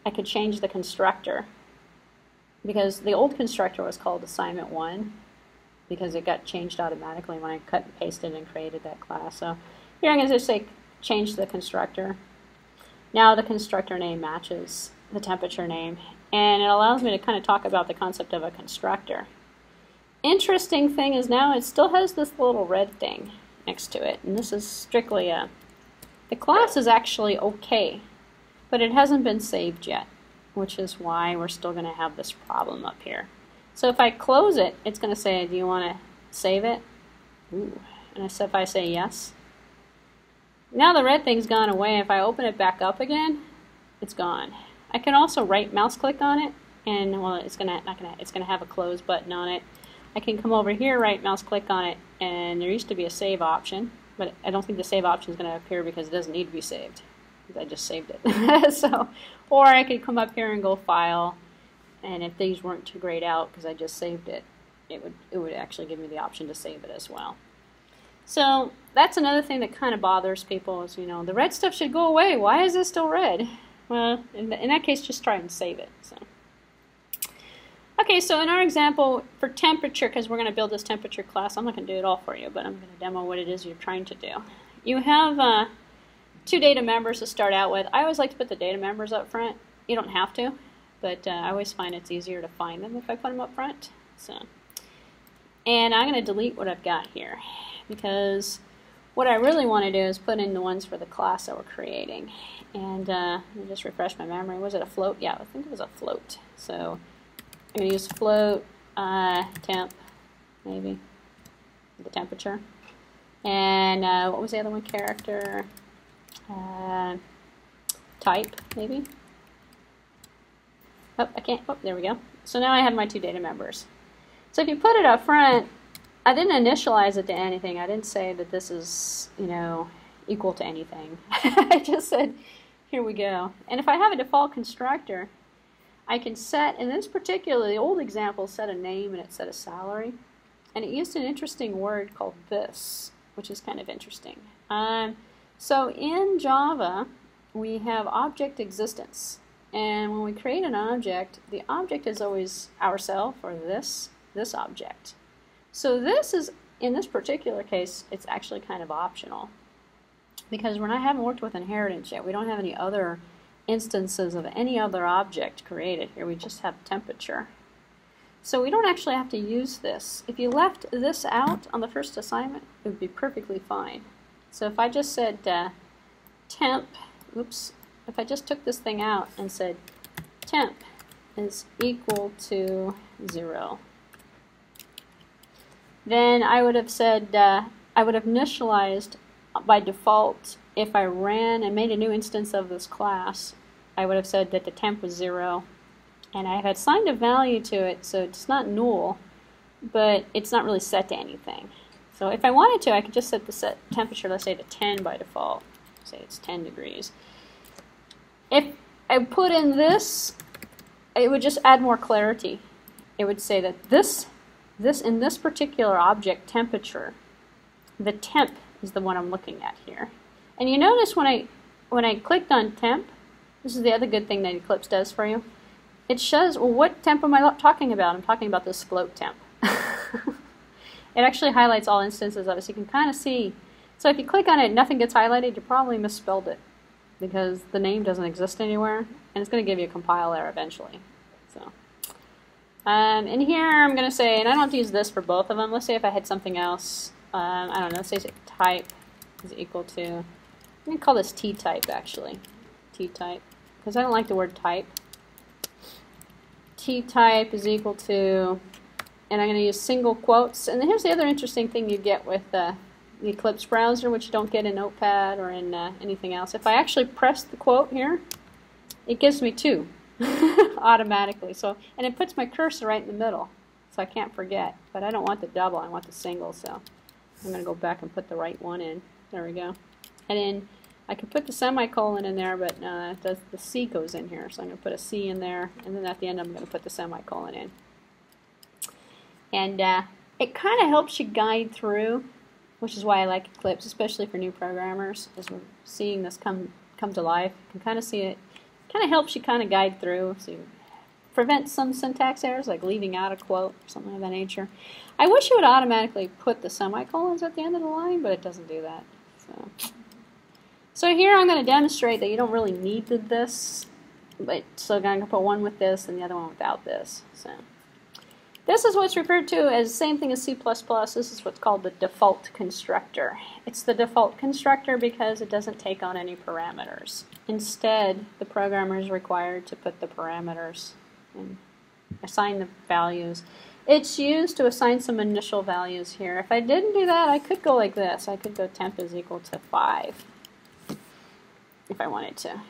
I could change the constructor. Because the old constructor was called assignment 1 because it got changed automatically when I cut and pasted and created that class. So here I'm going to just say change the constructor. Now the constructor name matches the temperature name, and it allows me to kind of talk about the concept of a constructor. Interesting thing is now it still has this little red thing next to it, and this is strictly the class is actually okay, but it hasn't been saved yet, which is why we're still going to have this problem up here. So if I close it, it's going to say, do you want to save it? Ooh. And if I say yes, now the red thing's gone away. If I open it back up again, it's gone. I can also right mouse click on it, and well, it's gonna have a close button on it. I can come over here, right mouse click on it, and there used to be a save option, but I don't think the save option is going to appear because it doesn't need to be saved. I just saved it. So, or I could come up here and go File, and if these weren't too grayed out because I just saved it, it would actually give me the option to save it as well. So that's another thing that kind of bothers people is, you know, the red stuff should go away. Why is this still red? Well, in that case, just try and save it. So. Okay, so in our example for temperature, because we're going to build this temperature class, I'm not going to do it all for you, but I'm going to demo what it is you're trying to do. You have two data members to start out with. I always like to put the data members up front. You don't have to, but I always find it's easier to find them if I put them up front. So, and I'm going to delete what I've got here because what I really want to do is put in the ones for the class that we're creating. And let me just refresh my memory. Was it a float? Yeah, I think it was a float. So I'm going to use float, temp, maybe, the temperature. And what was the other one? Character, type, maybe. Oh, I can't. Oh, there we go. So now I have my two data members. So if you put it up front, I didn't initialize it to anything. I didn't say that this is, you know, equal to anything. I just said, here we go. And if I have a default constructor, I can set, in this particular, the old example set a name and it set a salary. And it used an interesting word called this, which is kind of interesting. So in Java, we have object existence. And when we create an object, the object is always ourself or this object. So this is, in this particular case, it's actually kind of optional. Because I haven't worked with inheritance yet. We don't have any other instances of any other object created here. We just have temperature. So we don't actually have to use this. If you left this out on the first assignment, it would be perfectly fine. So if I just said temp, oops, if I just took this thing out and said temp is equal to 0, then I would have said, I would have initialized by default, if I ran and made a new instance of this class, I would have said that the temp was 0, and I had assigned a value to it, so it's not null, but it's not really set to anything. So if I wanted to, I could just set the set temperature, let's say, to 10 by default. Say it's 10 degrees. If I put in this, it would just add more clarity. It would say that this in this particular object temperature, the temp is the one I'm looking at here. And you notice when I clicked on temp, this is the other good thing that Eclipse does for you. It shows, well, what temp am I talking about? I'm talking about this float temp. It actually highlights all instances of it, so you can kind of see. So if you click on it and nothing gets highlighted, you probably misspelled it because the name doesn't exist anywhere, and it's going to give you a compile error eventually. So, in here I'm going to say, and I don't have to use this for both of them. Let's say if I had something else, I don't know, let's say type is equal to, I'm going to call this T-type actually, T-type, because I don't like the word type. T-type is equal to, and I'm going to use single quotes. And here's the other interesting thing you get with the Eclipse browser, which you don't get in Notepad or in anything else. If I actually press the quote here, it gives me 2 automatically. So, and it puts my cursor right in the middle, so I can't forget. But I don't want the double, I want the single, so I'm going to go back and put the right one in. There we go. And then I can put the semicolon in there, but the C goes in here, so I'm going to put a C in there, and then at the end I'm going to put the semicolon in. And it kind of helps you guide through, which is why I like Eclipse, especially for new programmers, as we're seeing this come to life. You can kind of see it. It kind of helps you kind of guide through, so you prevent some syntax errors, like leaving out a quote or something of that nature. I wish it would automatically put the semicolons at the end of the line, but it doesn't do that. So here I'm going to demonstrate that you don't really need this, so I'm going to put one with this and the other one without this. So this is what's referred to as the same thing as C++. This is what's called the default constructor. It's the default constructor because it doesn't take on any parameters. Instead, the programmer is required to put the parameters and assign the values. It's used to assign some initial values here. If I didn't do that, I could go like this. I could go temp is equal to 5 if I wanted to,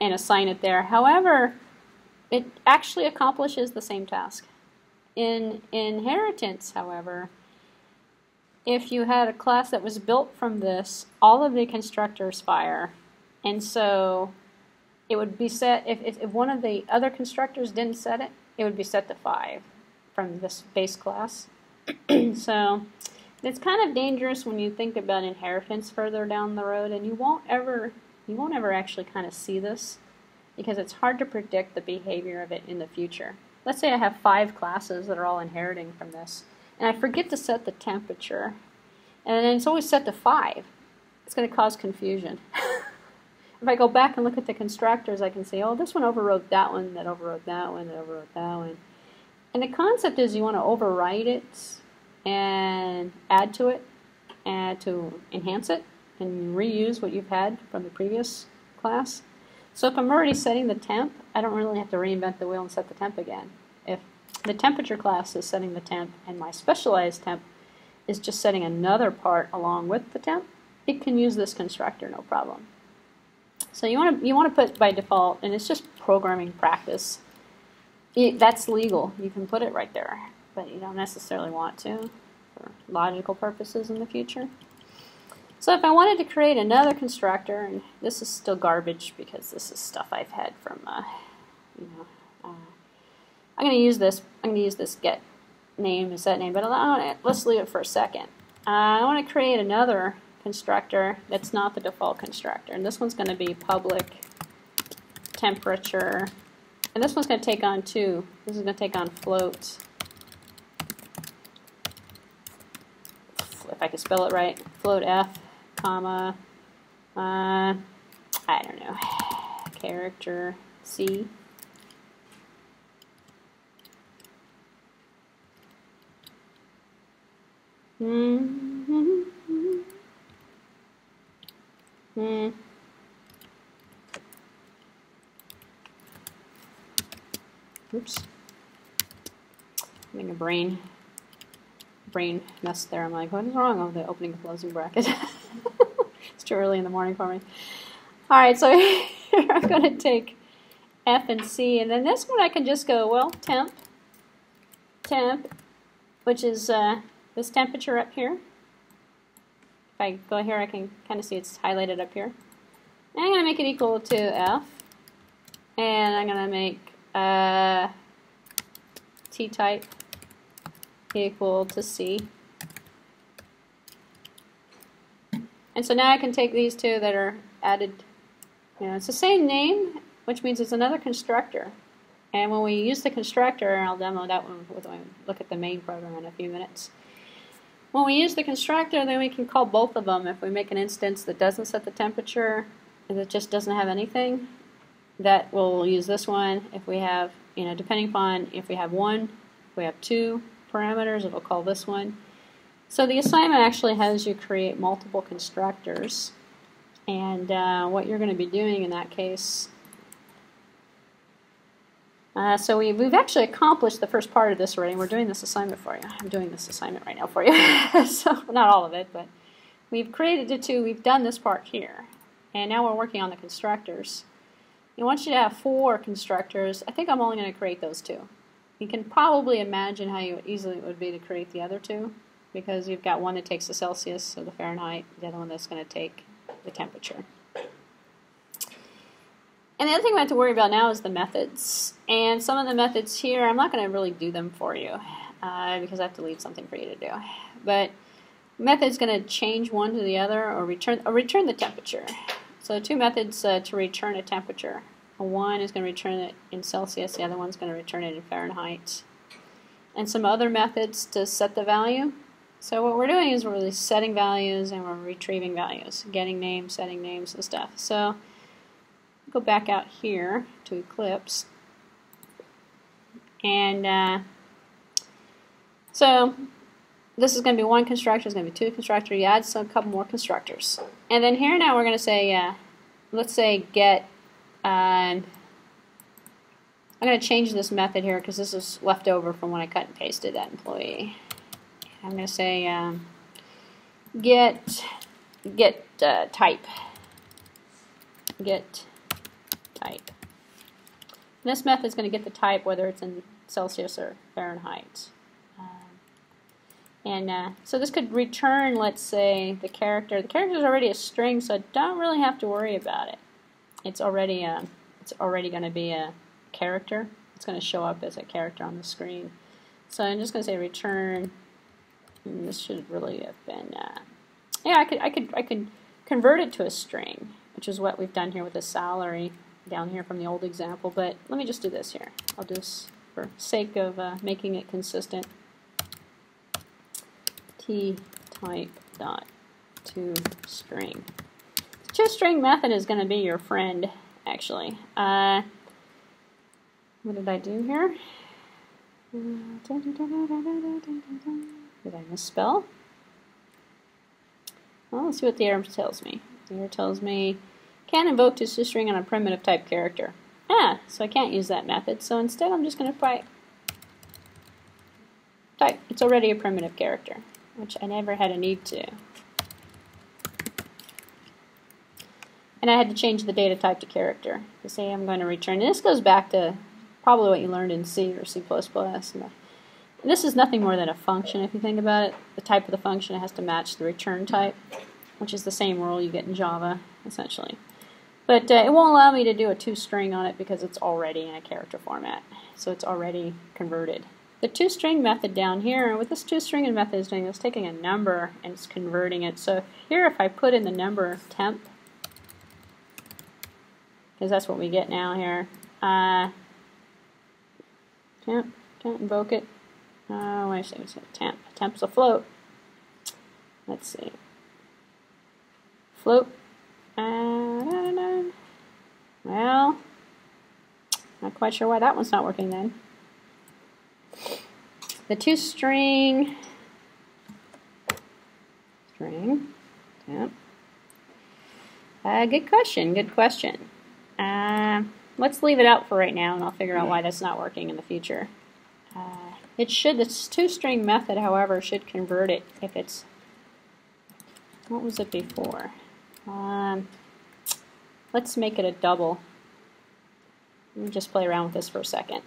and assign it there. However, it actually accomplishes the same task. In inheritance, however, if you had a class that was built from this, all of the constructors fire, and so it would be set, if one of the other constructors didn't set it, it would be set to 5 from this base class. So it's kind of dangerous when you think about inheritance further down the road, and you won't ever actually kind of see this because it's hard to predict the behavior of it in the future. Let's say I have 5 classes that are all inheriting from this, and I forget to set the temperature, and then it's always set to 5. It's going to cause confusion. If I go back and look at the constructors, I can say, oh, this one overrode that one, that overrode that one, that overrode that one. And the concept is you want to override it and add to it and to enhance it and reuse what you've had from the previous class. So if I'm already setting the temp, I don't really have to reinvent the wheel and set the temp again. If the temperature class is setting the temp and my specialized temp is just setting another part along with the temp, it can use this constructor no problem. So you want to put by default, and it's just programming practice. That's legal. You can put it right there, but you don't necessarily want to for logical purposes in the future. So if I wanted to create another constructor, and this is still garbage because this is stuff I've had from, I'm going to use this. I'm going to use this get name and set name, but let's leave it for a second. I want to create another constructor that's not the default constructor, and this one's going to be public temperature, and this one's going to take on 2. This is going to take on float. If I can spell it right, float F, comma, I don't know, character C. Oops. Having a brain mess there. I'm like, what is wrong with the opening and closing bracket? It's too early in the morning for me. Alright, so here I'm going to take F and C, and then this one I can just go, well, temp which is this temperature up here. If I go here, I can kind of see it's highlighted up here. And I'm going to make it equal to F. And I'm going to make T-type equal to C. And so now I can take these two that are added. You know, it's the same name, which means it's another constructor. And when we use the constructor, I'll demo that one when we look at the main program in a few minutes. When we use the constructor, then we can call both of them. If we make an instance that doesn't set the temperature, and that just doesn't have anything, that we'll use this one. If we have, you know, depending upon if we have one, if we have two parameters, it'll call this one. So the assignment actually has you create multiple constructors. And what you're going to be doing in that case, so we've actually accomplished the first part of this already. We're doing this assignment for you. I'm doing this assignment right now for you. So not all of it, but we've created the two. We've done this part here. And now we're working on the constructors. I want you to have 4 constructors. I think I'm only going to create those 2. You can probably imagine how easily it would be to create the other 2, because you've got one that takes the Celsius or the Fahrenheit, the other one that's going to take the temperature. And the other thing we have to worry about now is the methods. And some of the methods here, I'm not going to really do them for you because I have to leave something for you to do. But method's going to change one to the other or return the temperature. So 2 methods to return a temperature. One is going to return it in Celsius, the other one's going to return it in Fahrenheit. And some other methods to set the value. So what we're doing is we're really setting values and we're retrieving values, getting names, setting names and stuff. So go back out here to Eclipse. And so this is going to be 1 constructor, it's going to be 2 constructors. You add a couple more constructors. And then here now we're going to say, let's say get, I'm going to change this method here because this is left over from when I cut and pasted that employee. I'm going to say get type. Get type. And this method is going to get the type whether it's in Celsius or Fahrenheit. So this could return, let's say, the character. The character is already a string, so I don't really have to worry about it. It's already going to be a character. It's going to show up as a character on the screen. So I'm just going to say return. And this should really have been. Yeah, I could convert it to a string, which is what we've done here with the salary down here from the old example. But let me just do this here. I'll do this for sake of making it consistent. T-type dot toString. The toString method is going to be your friend, actually. What did I do here? Did I misspell? Well, let's see what the error tells me. The error tells me can't invoke toString on a primitive type character. So I can't use that method. So instead, I'm just going to type. It's already a primitive character, which I never had a need to. And I had to change the data type to character to say I'm going to return. And this goes back to probably what you learned in C or C++. And this is nothing more than a function if you think about it. The type of the function has to match the return type, which is the same rule you get in Java, essentially. But it won't allow me to do a toString on it because it's already in a character format. So it's already converted. The toString method down here, what this toString method is doing is taking a number and it's converting it. So here if I put in the number temp, because that's what we get now here, can't invoke it. Wait a second, it's temp. Temp's a float. Let's see. Float. Well, not quite sure why that one's not working then. The toString string temp. Good question. Good question. Let's leave it out for right now, and I'll figure out why that's not working in the future. It should. This toString method, however, should convert it if it's. What was it before? Let's make it a double. Let me just play around with this for a second.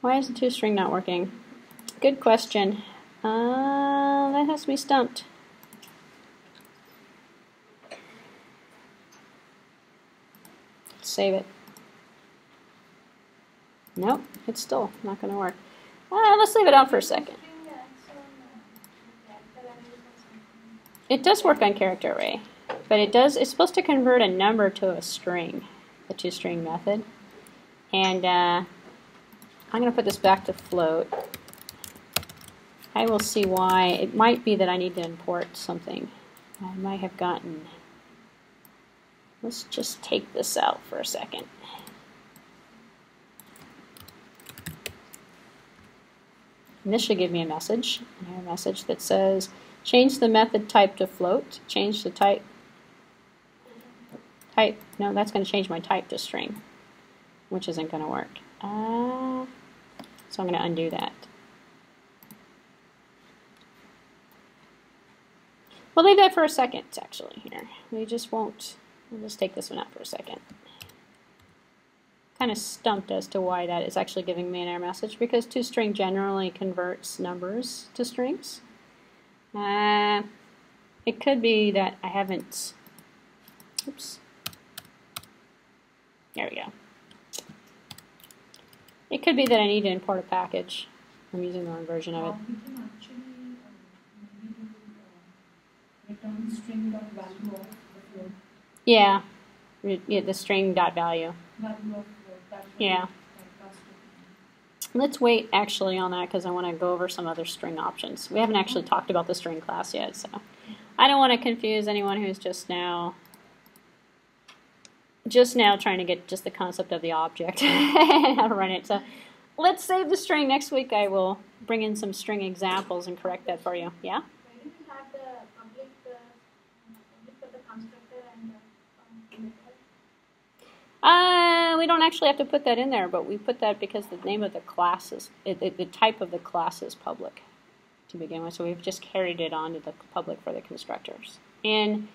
Why is the toString not working? Good question. That has to be stumped. Save it. Nope, it's still not going to work. Let's leave it out for a second. It does work on character array, but it's supposed to convert a number to a string, the toString method. And I'm going to put this back to float. I will see why. It might be that I need to import something. I might have gotten... Let's just take this out for a second. And this should give me a message that says, change the method type to float, change the type, no, that's going to change my type to string, which isn't going to work. So I'm going to undo that. We'll leave that for a second, actually, here. We just won't. We'll just take this one out for a second. Kind of stumped as to why that is actually giving me an error message, because toString generally converts numbers to strings. It could be that I haven't, oops, there we go. It could be that I need to import a package. I'm using the wrong version of it. We can actually return string.value of the float. Yeah, the string.value. Yeah. Let's wait actually on that because I want to go over some other string options. We haven't actually talked about the string class yet, so I don't want to confuse anyone who's just now trying to get just the concept of the object and how to run it. So let's save the string. Next week I will bring in some string examples and correct that for you. Yeah? Why do we have the public for the constructor and the method? We don't actually have to put that in there, but we put that because the name of the class is, the type of the class is public to begin with, so we've just carried it on to the public for the constructors. In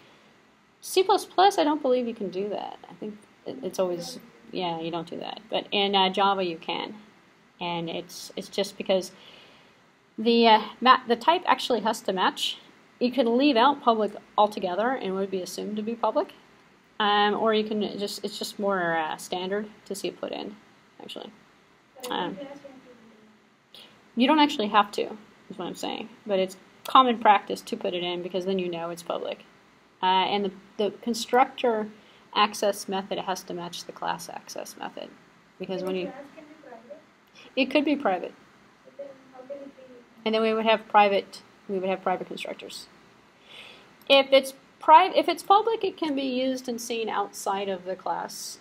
C++, I don't believe you can do that. I think it's always, yeah, you don't do that. But in Java, you can. And it's just because the type actually has to match. You could leave out public altogether and it would be assumed to be public. Or you can it's just more standard to see it put in, actually. You don't actually have to, is what I'm saying. But it's common practice to put it in because then you know it's public. And the constructor access method has to match the class access method. Because when you... It could be private. And then we would have private constructors. If it's public, it can be used and seen outside of the class.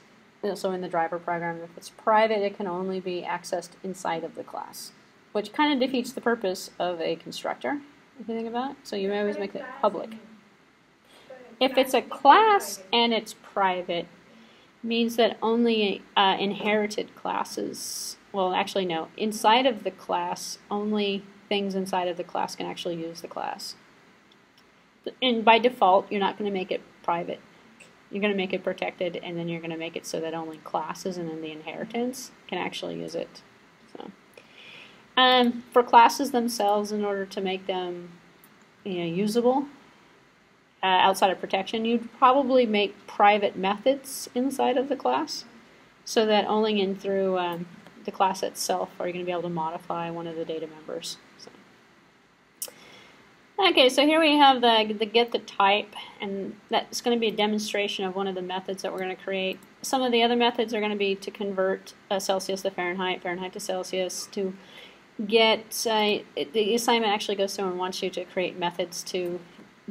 So in the driver program, if it's private, it can only be accessed inside of the class, which kind of defeats the purpose of a constructor, if you think about it. So you may always make it public. If it's a class and it's private, means that only inherited classes, well, actually no, inside of the class, only things inside of the class can actually use the class. And by default, you're not going to make it private. You're going to make it protected, and then you're going to make it so that only classes and then the inheritance can actually use it. So, for classes themselves, in order to make them, usable outside of protection, you'd probably make private methods inside of the class, so that only in through the class itself are you going to be able to modify one of the data members. So. Okay, so here we have the get the type, and that's going to be a demonstration of one of the methods that we're going to create. Some of the other methods are going to be to convert Celsius to Fahrenheit, Fahrenheit to Celsius, to get, the assignment actually goes through and wants you to create methods to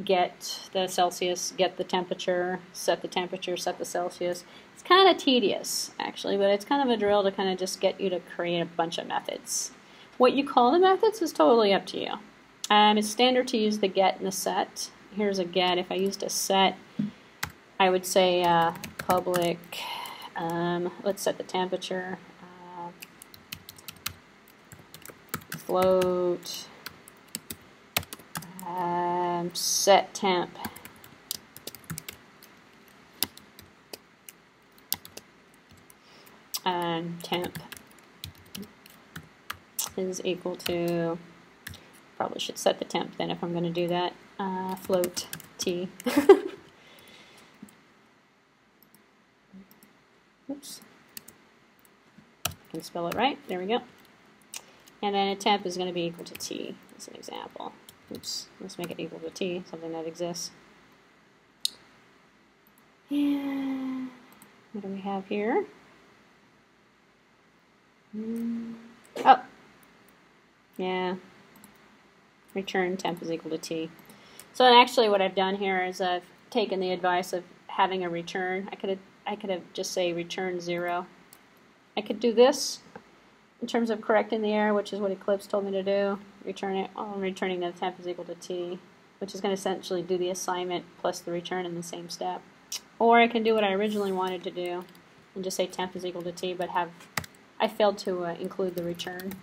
get the Celsius, get the temperature, set the Celsius. It's kind of tedious, actually, but it's kind of a drill to kind of just get you to create a bunch of methods. What you call the methods is totally up to you. It's standard to use the get and the set. Here's a get. If I used a set, I would say public, let's set the temperature, float, set temp, and temp. is equal to, probably should set the temp then if I'm going to do that, float t. Oops. I can spell it right. There we go. And then a temp is going to be equal to t. That's an example. Oops. Let's make it equal to t, something that exists. And what do we have here? Oh, yeah. Return temp is equal to t. So actually, what I've done here is I've taken the advice of having a return. I could have just say return 0. I could do this in terms of correcting the error, which is what Eclipse told me to do. Return it. Oh, returning the temp is equal to t, which is going to essentially do the assignment plus the return in the same step. Or I can do what I originally wanted to do and just say temp is equal to t, but I failed to include the return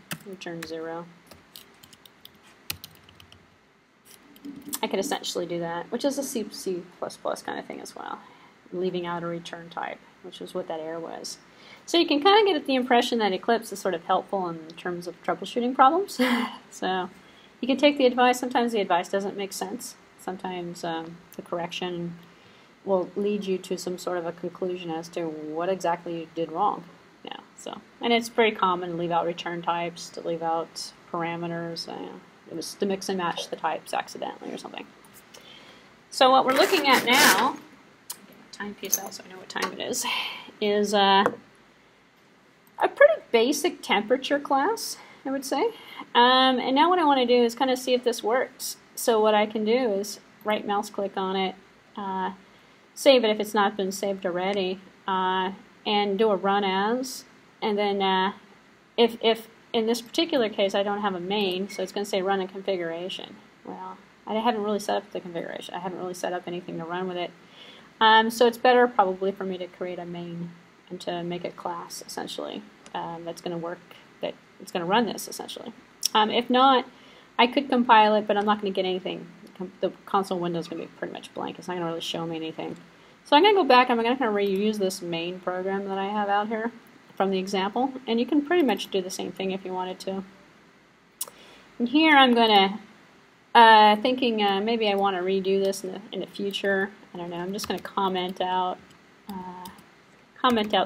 0. I could essentially do that, which is a C++ kind of thing as well, leaving out a return type, which is what that error was. So you can kind of get the impression that Eclipse is sort of helpful in terms of troubleshooting problems. So you can take the advice. Sometimes the advice doesn't make sense. Sometimes the correction will lead you to some sort of a conclusion as to what exactly you did wrong. Yeah. So, and it's very common to leave out return types, to leave out parameters. It was to mix and match the types accidentally or something. So what we're looking at now, get my timepiece out so I know what time it is a pretty basic temperature class, I would say. And now what I want to do is kind of see if this works. So what I can do is right mouse click on it, save it if it's not been saved already, and do a run as, and then if in this particular case I don't have a main, so it's going to say run in configuration. Well, I haven't really set up the configuration. I haven't really set up anything to run with it. So it's better probably for me to create a main and to make a class essentially that's going to work, that it's going to run this essentially. If not, I could compile it, but I'm not going to get anything. The console window is going to be pretty much blank. It's not going to really show me anything. So I'm going to go back. I'm going to reuse this main program that I have out here from the example, and you can pretty much do the same thing if you wanted to. And here I'm going to thinking maybe I want to redo this in the future. I don't know. I'm just going to comment out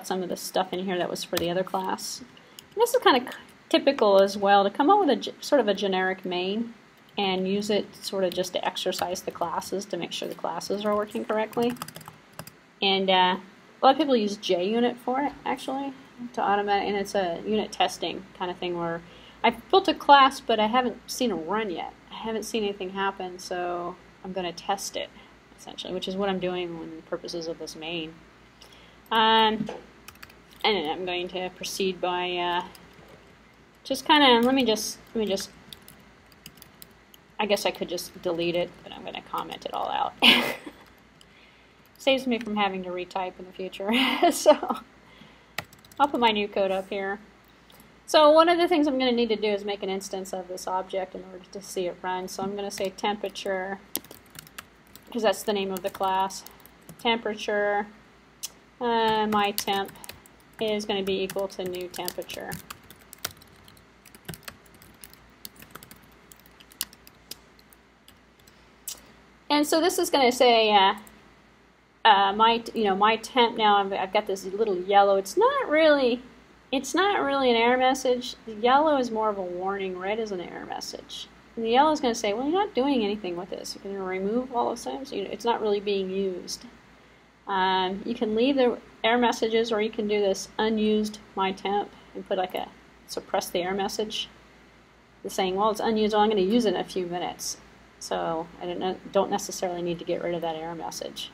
some of the stuff in here that was for the other class. And this is kind of typical as well, to come up with a sort of a generic main and use it sort of just to exercise the classes to make sure the classes are working correctly. And a lot of people use JUnit for it, actually, to automate, and it's a unit testing kind of thing where I've built a class, but I haven't seen it run yet. I haven't seen anything happen, so I'm going to test it, essentially, which is what I'm doing for the purposes of this main. And I'm going to proceed by just kind of, let me just, I guess I could just delete it, but I'm going to comment it all out. Saves me from having to retype in the future. So I'll put my new code up here. So one of the things I'm going to need to do is make an instance of this object in order to see it run. So I'm going to say temperature, because that's the name of the class. Temperature, my temp is going to be equal to new temperature. And so this is going to say my temp now. I've got this little yellow. It's not really an error message. The yellow is more of a warning. Red is an error message. And the yellow is going to say, well, you're not doing anything with this. You're going to remove all of them. So it's not really being used. You can leave the error messages, or you can do this unused my temp and put like a suppress the error message. It's saying, well, it's unused. Well, I'm going to use it in a few minutes. So I don't necessarily need to get rid of that error message.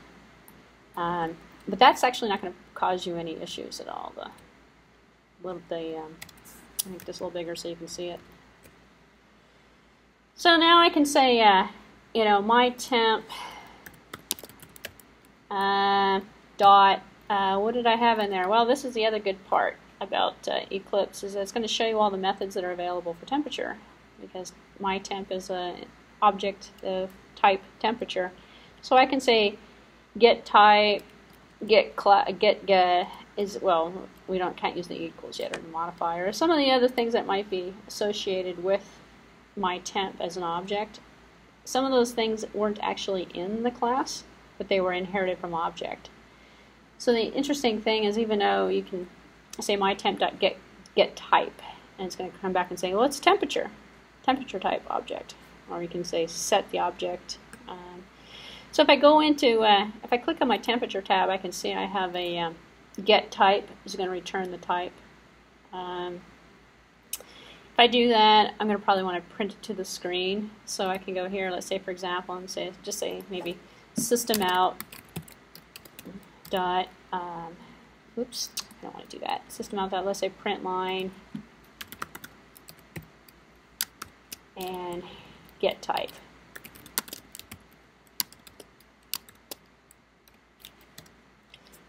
But that's actually not going to cause you any issues at all. I make this a little bigger so you can see it. So now I can say, my temp dot, what did I have in there? Well, this is the other good part about Eclipse, is that it's going to show you all the methods that are available for temperature, because my temp is an object of type temperature. So I can say get type, well, we can't use the equals yet or the modifier, or some of the other things that might be associated with my temp as an object. Some of those things weren't actually in the class, but they were inherited from object. So the interesting thing is, even though you can say my temp.get type, and it's going to come back and say, well, it's temperature type object, or you can say set the object. So if I go into, if I click on my temperature tab, I can see I have a get type is going to return the type. If I do that, I'm going to probably want to print it to the screen. So I can go here, let's say for example, and just say maybe system out dot, oops, I don't want to do that. System out dot, let's say print line and get type.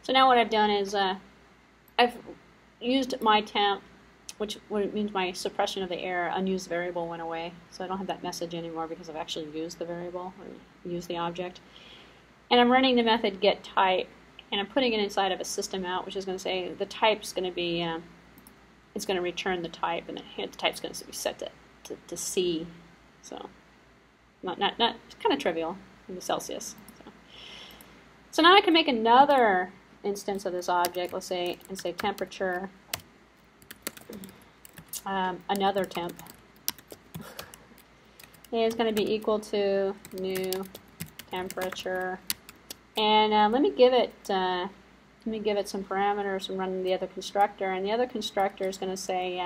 So now what I've done is I've used my temp, which means my suppression of the error, unused variable went away. So I don't have that message anymore because I've actually used the variable, or used the object. And I'm running the method get type, and I'm putting it inside of a system out, which is going to say the type's going to be, it's going to return the type, and the type's going to be set to C. So not kind of trivial in the Celsius. So now I can make another instance of this object, let's say, and say temperature, another temp is going to be equal to new temperature, and let me give it some parameters and run the other constructor, and the other constructor is going to say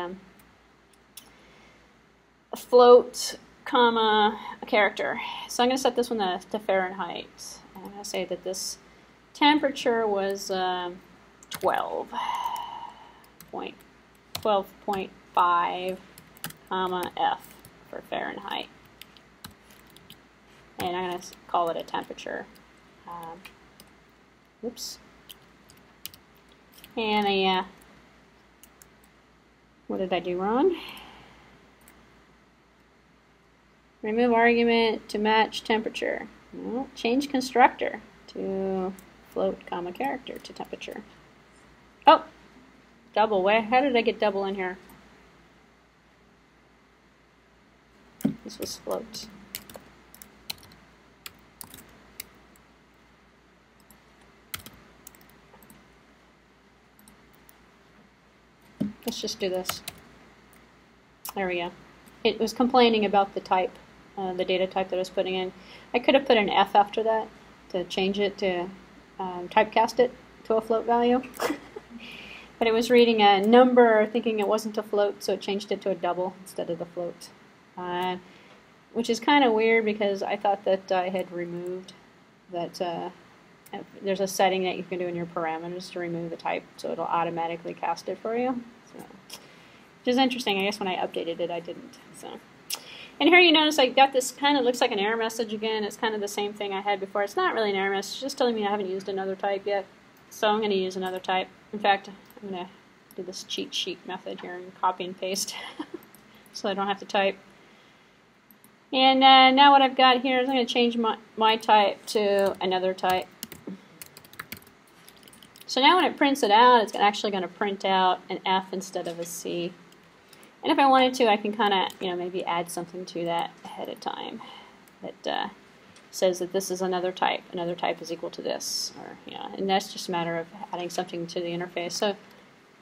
a float comma a character. So I'm going to set this one to Fahrenheit. I'm going to say that this temperature was 12.5 comma F for Fahrenheit, and I'm going to call it a temperature. Oops. And what did I do wrong? Remove argument to match temperature. No, change constructor to float comma character to temperature. Oh, double. How did I get double in here? This was float. Let's just do this. There we go. It was complaining about the type, the data type that I was putting in. I could have put an F after that to change it to typecast it to a float value. But it was reading a number thinking it wasn't a float, so it changed it to a double instead of the float. Which is kind of weird because I thought that I had removed that. There's a setting that you can do in your parameters to remove the type, so it'll automatically cast it for you. So, which is interesting. I guess when I updated it, I didn't. So, and here you notice I got this kind of looks like an error message again. It's kind of the same thing I had before. It's not really an error message. It's just telling me I haven't used another type yet. So I'm going to use another type. In fact, I'm going to do this cheat sheet method here and copy and paste so I don't have to type. And now what I've got here is I'm going to change my type to another type. So now when it prints it out, it's actually going to print out an F instead of a C. And if I wanted to, I can kind of, maybe add something to that ahead of time that says that this is another type. Another type is equal to this, or and that's just a matter of adding something to the interface. So,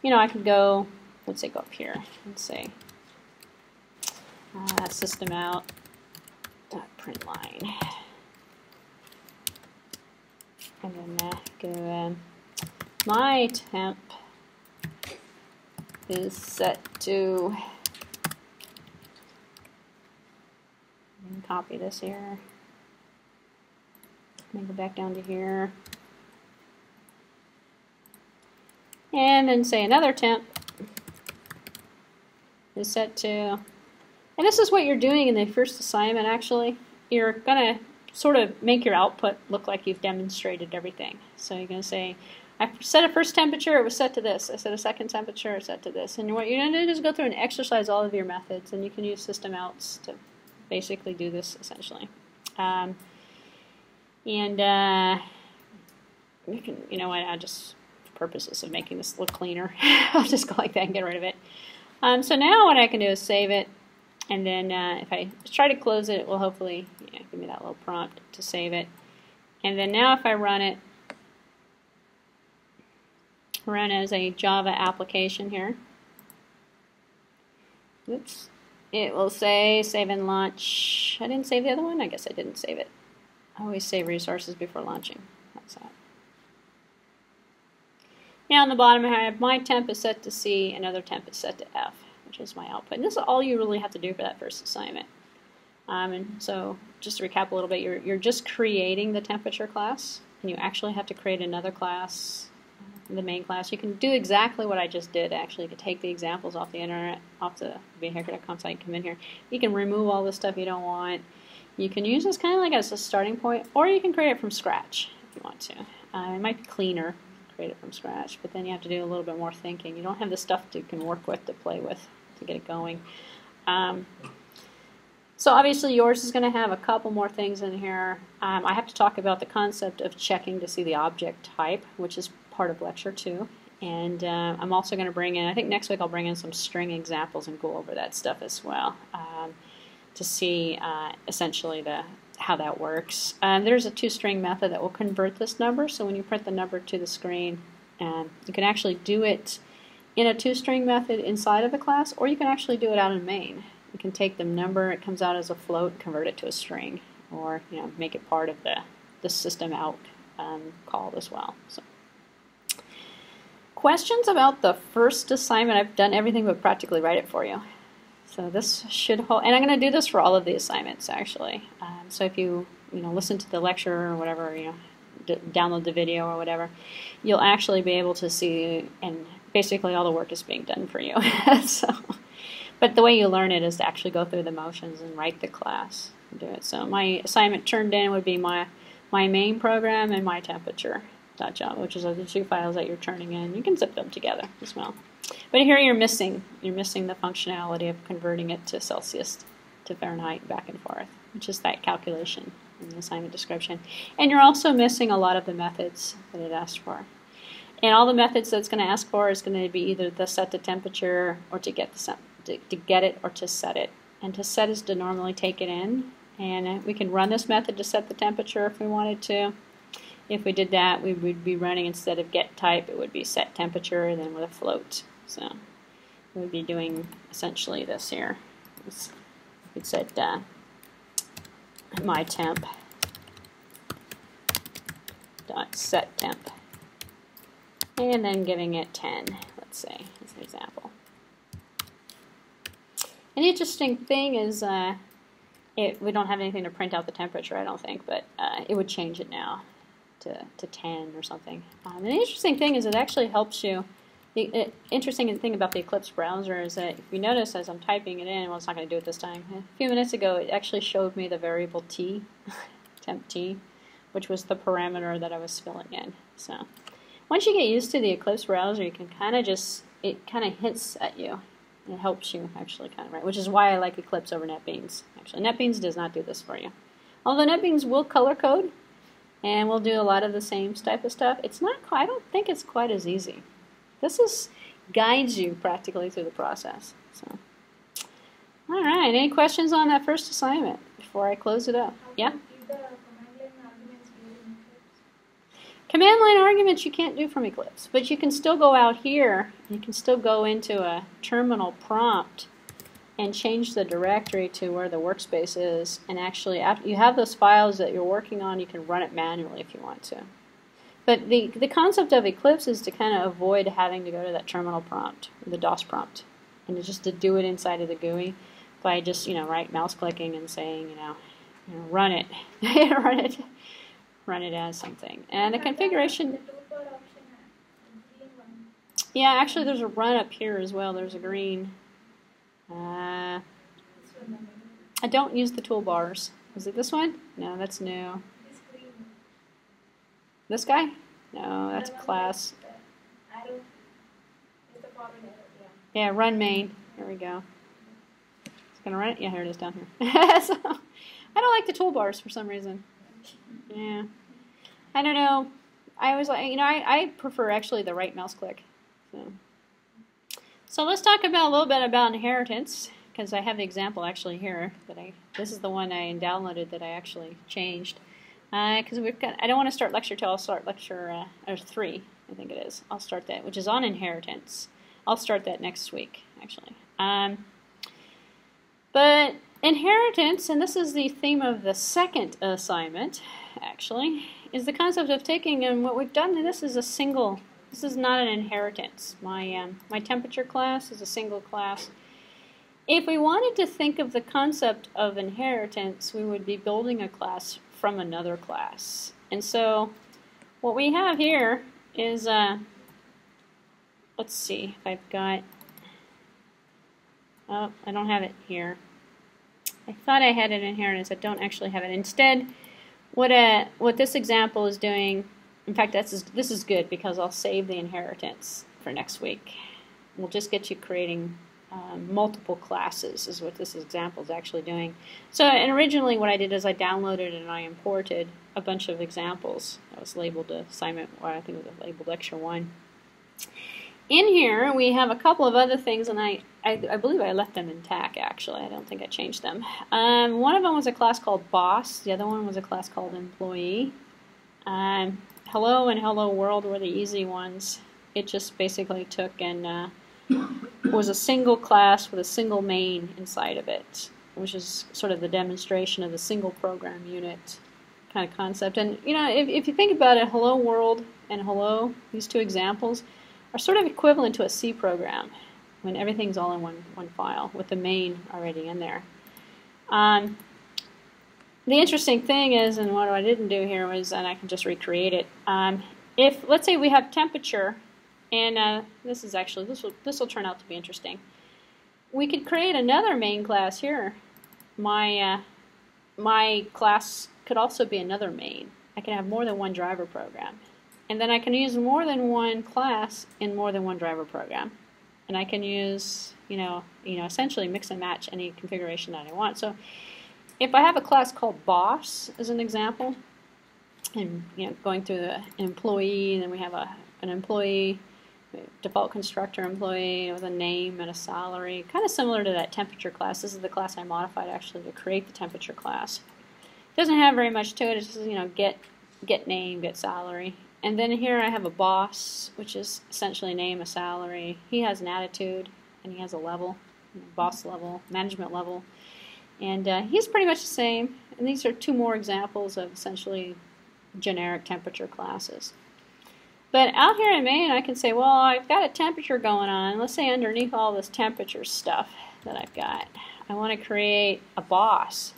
I could go, let's say, go up here and say system out dot print line, and then go. My temp is set to, and copy this here, and go back down to here, and then say another temp is set to, and this is what you're doing in the first assignment actually. You're going to sort of make your output look like you've demonstrated everything. So you're going to say, I set a first temperature, it was set to this. I set a second temperature, it's set to this. And what you're going to do is go through and exercise all of your methods, and you can use system outs to basically do this essentially. You can, I'll just purposes of making this look cleaner. I'll just go like that and get rid of it. So now what I can do is save it, and then if I try to close it, it will hopefully give me that little prompt to save it. And then now if I run it, run as a Java application here. Oops. It will say save and launch. I didn't save the other one. I guess I didn't save it. I always save resources before launching. That's that. Now on the bottom I have my temp is set to C, another temp is set to F, which is my output. And this is all you really have to do for that first assignment. And so just to recap a little bit, you're just creating the temperature class, and you actually have to create another class, the main class. You can do exactly what I just did. Actually, you can take the examples off the internet, off the behavior.com site, come in here. You can remove all the stuff you don't want. You can use this kind of like as a starting point, or you can create it from scratch if you want to. It might be cleaner to create it from scratch, but then you have to do a little bit more thinking. You don't have the stuff you can work with to play with to get it going. So obviously yours is going to have a couple more things in here. I have to talk about the concept of checking to see the object type, which is part of lecture 2. And I'm also going to bring in, I think next week I'll bring in some string examples and go over that stuff as well to see essentially how that works. There's a toString method that will convert this number, so when you print the number to the screen, you can actually do it in a toString method inside of the class, or you can actually do it out in main. You can take the number, it comes out as a float, convert it to a string, or make it part of the system out call as well. So, questions about the first assignment? I've done everything but practically write it for you. So this should hold, and I'm going to do this for all of the assignments actually. So if you listen to the lecture or whatever, download the video or whatever, you'll actually be able to see, and basically all the work is being done for you. But the way you learn it is to actually go through the motions and write the class and do it. So my assignment turned in would be my main program and my temperature.java, which is the two files that you're turning in. You can zip them together as well. But here you're missing the functionality of converting it to Celsius to Fahrenheit back and forth, which is that calculation in the assignment description. And you're also missing a lot of the methods that it asked for. And all the methods that it's going to ask for is going to be either the set the temperature or to get it or to set it. And to set is to normally take it in, and we can run this method to set the temperature if we wanted to. If we did that, we would be running, instead of get type, it would be set temperature and then with a float. So we would be doing essentially this here. We'd set my temp dot set temp, and then giving it 10, let's say, as an example. An interesting thing is we don't have anything to print out the temperature, I don't think, but it would change it now to 10 or something. An interesting thing is it actually helps you. The interesting thing about the Eclipse browser is that if you notice as I'm typing it in, well, it's not going to do it this time. A few minutes ago, it actually showed me the variable t, temp t, which was the parameter that I was filling in. So once you get used to the Eclipse browser, you can kind of it kind of hints at you. It helps you actually kind of write, which is why I like Eclipse over NetBeans. Actually, NetBeans does not do this for you. Although NetBeans will color code, and we'll do a lot of the same type of stuff. It's not. I don't think it's quite as easy. This guides you practically through the process. So, all right. Any questions on that first assignment before I close it up? Yeah. Command line arguments you can't do from Eclipse, but you can still go out here, you can still go into a terminal prompt and change the directory to where the workspace is, and actually after you have those files that you're working on, you can run it manually if you want to. But the concept of Eclipse is to kind of avoid having to go to that terminal prompt, the DOS prompt, and just to do it inside of the GUI by just, right mouse clicking and saying, run it, run it as something. And the configuration, yeah, actually there's a run up here as well. There's a green. I don't use the toolbars. Is it this one? No, that's new. This guy? No, that's class. Yeah, run main. Here we go. It's going to run it? Yeah, here it is down here. So, I don't like the toolbars for some reason. Yeah. I don't know. I was like, I prefer actually the right mouse click. So let's talk about a little bit about inheritance, because I have the example actually here this is the one I downloaded that I actually changed. Because I don't want to start lecture till I'll start lecture 3, I think it is. I'll start that, which is on inheritance. I'll start that next week, actually. But inheritance, and this is the theme of the second assignment, actually, is the concept of taking, and what we've done, and this is not an inheritance. My temperature class is a single class. If we wanted to think of the concept of inheritance, we would be building a class from another class. And so what we have here is, let's see if I've got, oh, I don't have it here. I thought I had an inheritance. I don't actually have it. Instead, what this example is doing, in fact, this is good because I'll save the inheritance for next week. We'll just get you creating multiple classes is what this example is actually doing. So, and originally what I did is I downloaded and I imported a bunch of examples. That was labeled assignment, or I think it was labeled lecture 1. In here we have a couple of other things, and I believe I left them intact actually. I don't think I changed them. One of them was a class called boss. The other one was a class called employee. Hello and hello world were the easy ones. It just basically took and was a single class with a single main inside of it, which is sort of the demonstration of the single program unit kind of concept. And if you think about it, hello world and hello, these two examples, are sort of equivalent to a C program when everything's all in one file with the main already in there. The interesting thing is, and what I didn't do here was, and I can just recreate it, if, let's say we have temperature, and this will turn out to be interesting. We could create another main class here. My class could also be another main. I can have more than one driver program. And then I can use more than one class in more than one driver program. And I can use, essentially mix and match any configuration that I want. So if I have a class called boss as an example, and going through the employee, and then we have an employee, default constructor employee with a name and a salary, kind of similar to that temperature class. This is the class I modified actually to create the temperature class. It doesn't have very much to it. It's just get name, get salary. And then here I have a boss, which is essentially name, a salary. He has an attitude, and he has a level, boss level, management level. And he's pretty much the same. And these are two more examples of essentially generic temperature classes. But out here in main, I can say, well, I've got a temperature going on. Let's say underneath all this temperature stuff that I've got, I want to create a boss.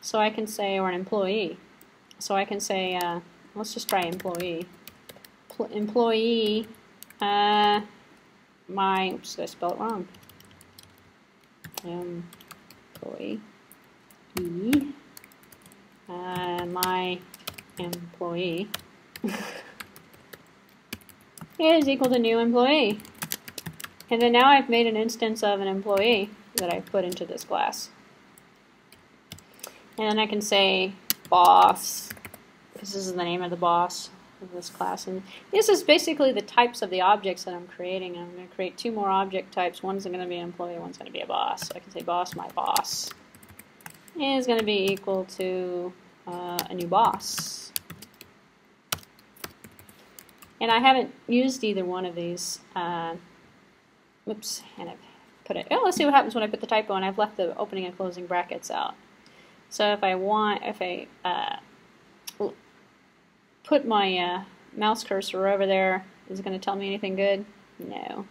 So I can say, or an employee. So I can say, let's just try employee. Employee, oops, did I spell it wrong? Employee, my employee is equal to new employee. And then now I've made an instance of an employee that I put into this class. And then I can say boss, because this is the name of the boss of this class. And this is basically the types of the objects that I'm creating. I'm going to create two more object types. One's going to be an employee, one's going to be a boss. So I can say boss, my boss, is going to be equal to a new boss. And I haven't used either one of these. Oops, and I've put it. Oh, let's see what happens when I put the typo, and I've left the opening and closing brackets out. So if I put my mouse cursor over there, is it going to tell me anything good? No.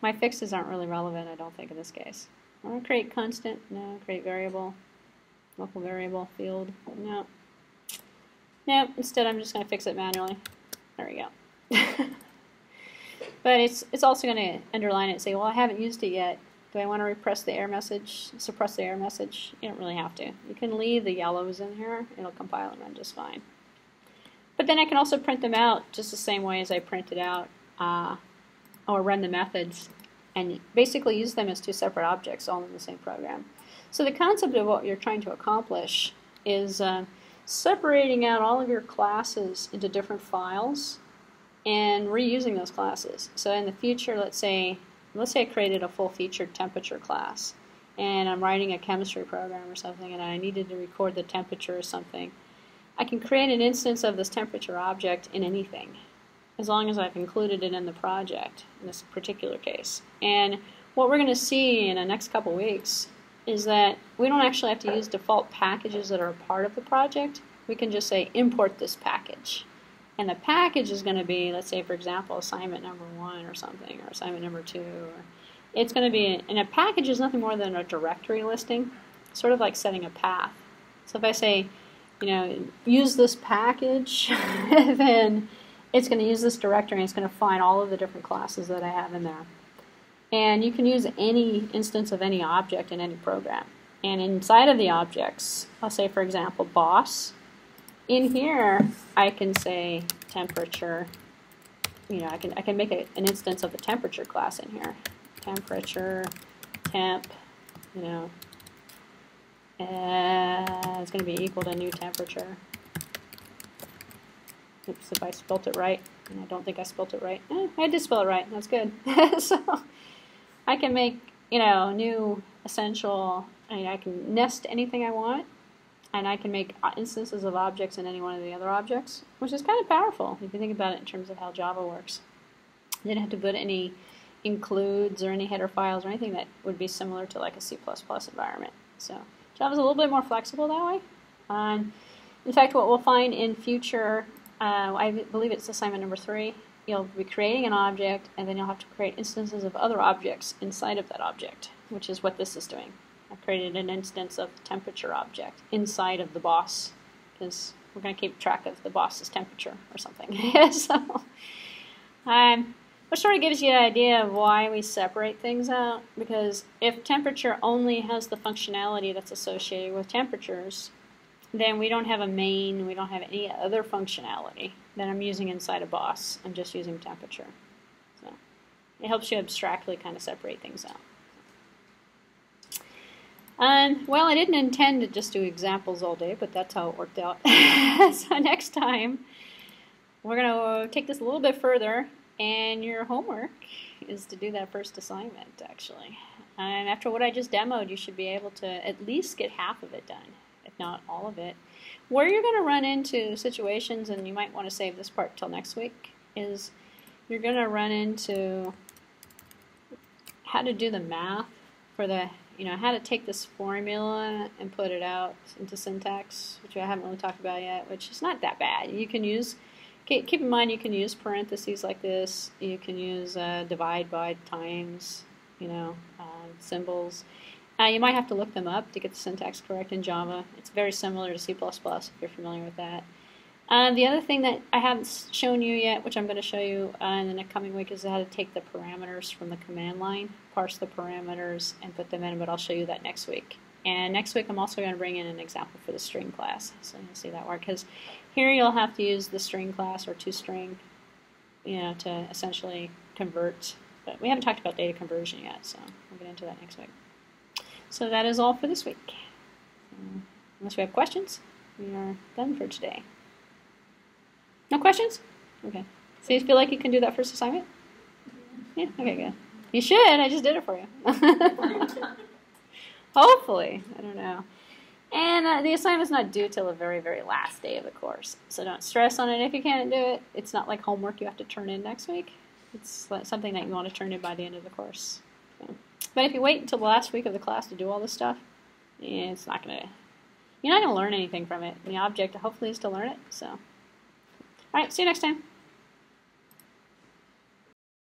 My fixes aren't really relevant, I don't think, in this case. I want to create constant. No. Create variable. Local variable. Field. No. No. Instead, I'm just going to fix it manually. There we go. But it's also going to underline it and say, well, I haven't used it yet. Do I want to suppress the error message? You don't really have to. You can leave the yellows in here. It'll compile and run just fine. But then I can also print them out just the same way as I printed out or run the methods and basically use them as two separate objects all in the same program. So the concept of what you're trying to accomplish is separating out all of your classes into different files and reusing those classes. So in the future, let's say I created a full-featured temperature class, and I'm writing a chemistry program or something, and I needed to record the temperature or something. I can create an instance of this temperature object in anything, as long as I've included it in the project, in this particular case. And what we're going to see in the next couple weeks is that we don't actually have to use default packages that are a part of the project. We can just say import this package. And the package is going to be, let's say for example, assignment number 1 or something, or assignment number 2. It's going to be, and a package is nothing more than a directory listing, sort of like setting a path. So if I say, use this package, then it's going to use this directory and it's going to find all of the different classes that I have in there. And you can use any instance of any object in any program. And inside of the objects, I'll say for example boss. In here I can say temperature. I can make an instance of the temperature class in here. Temperature, temp, it's going to be equal to new temperature. Oops, if I spelt it right. And I don't think I spelt it right. I did spell it right. That's good. So I can make, new essential, I can nest anything I want, and I can make instances of objects in any one of the other objects, which is kind of powerful if you think about it in terms of how Java works. You didn't have to put any includes or any header files or anything that would be similar to like a C++ environment. So Java's a little bit more flexible that way. In fact, what we'll find in future, I believe it's assignment number 3, you'll be creating an object, and then you'll have to create instances of other objects inside of that object, which is what this is doing. I've created an instance of the temperature object inside of the boss, because we're going to keep track of the boss's temperature or something. So, which sort of gives you an idea of why we separate things out, because if temperature only has the functionality that's associated with temperatures, then we don't have a main, we don't have any other functionality that I'm using inside a boss. I'm just using temperature. So it helps you abstractly kind of separate things out. Well, I didn't intend to just do examples all day, but that's how it worked out. So next time, we're going to take this a little bit further, and your homework is to do that first assignment, actually. And after what I just demoed, you should be able to at least get half of it done, if not all of it. Where you're going to run into situations, and you might want to save this part till next week, is you're going to run into how to do the math for the, how to take this formula and put it out into syntax, which I haven't really talked about yet, which is not that bad. You can use, keep in mind, you can use parentheses like this. You can use divide by times, symbols. You might have to look them up to get the syntax correct in Java. It's very similar to C++ if you're familiar with that. The other thing that I haven't shown you yet, which I'm going to show you in the next coming week, is how to take the parameters from the command line, parse the parameters, and put them in, but I'll show you that next week. And next week I'm also going to bring in an example for the string class, so you'll see that work. Because here you'll have to use the string class or toString, to essentially convert. But we haven't talked about data conversion yet, so we'll get into that next week. So that is all for this week. Unless we have questions, we are done for today. No questions? Okay. So you feel like you can do that first assignment? Yeah, okay, good. You should. I just did it for you. Hopefully. I don't know. And the assignment's not due till the very, very last day of the course. So don't stress on it if you can't do it. It's not like homework you have to turn in next week. It's something that you want to turn in by the end of the course. So. But if you wait until the last week of the class to do all this stuff, it's not going to, you're not going to learn anything from it. And the object hopefully is to learn it. So, all right, see you next time.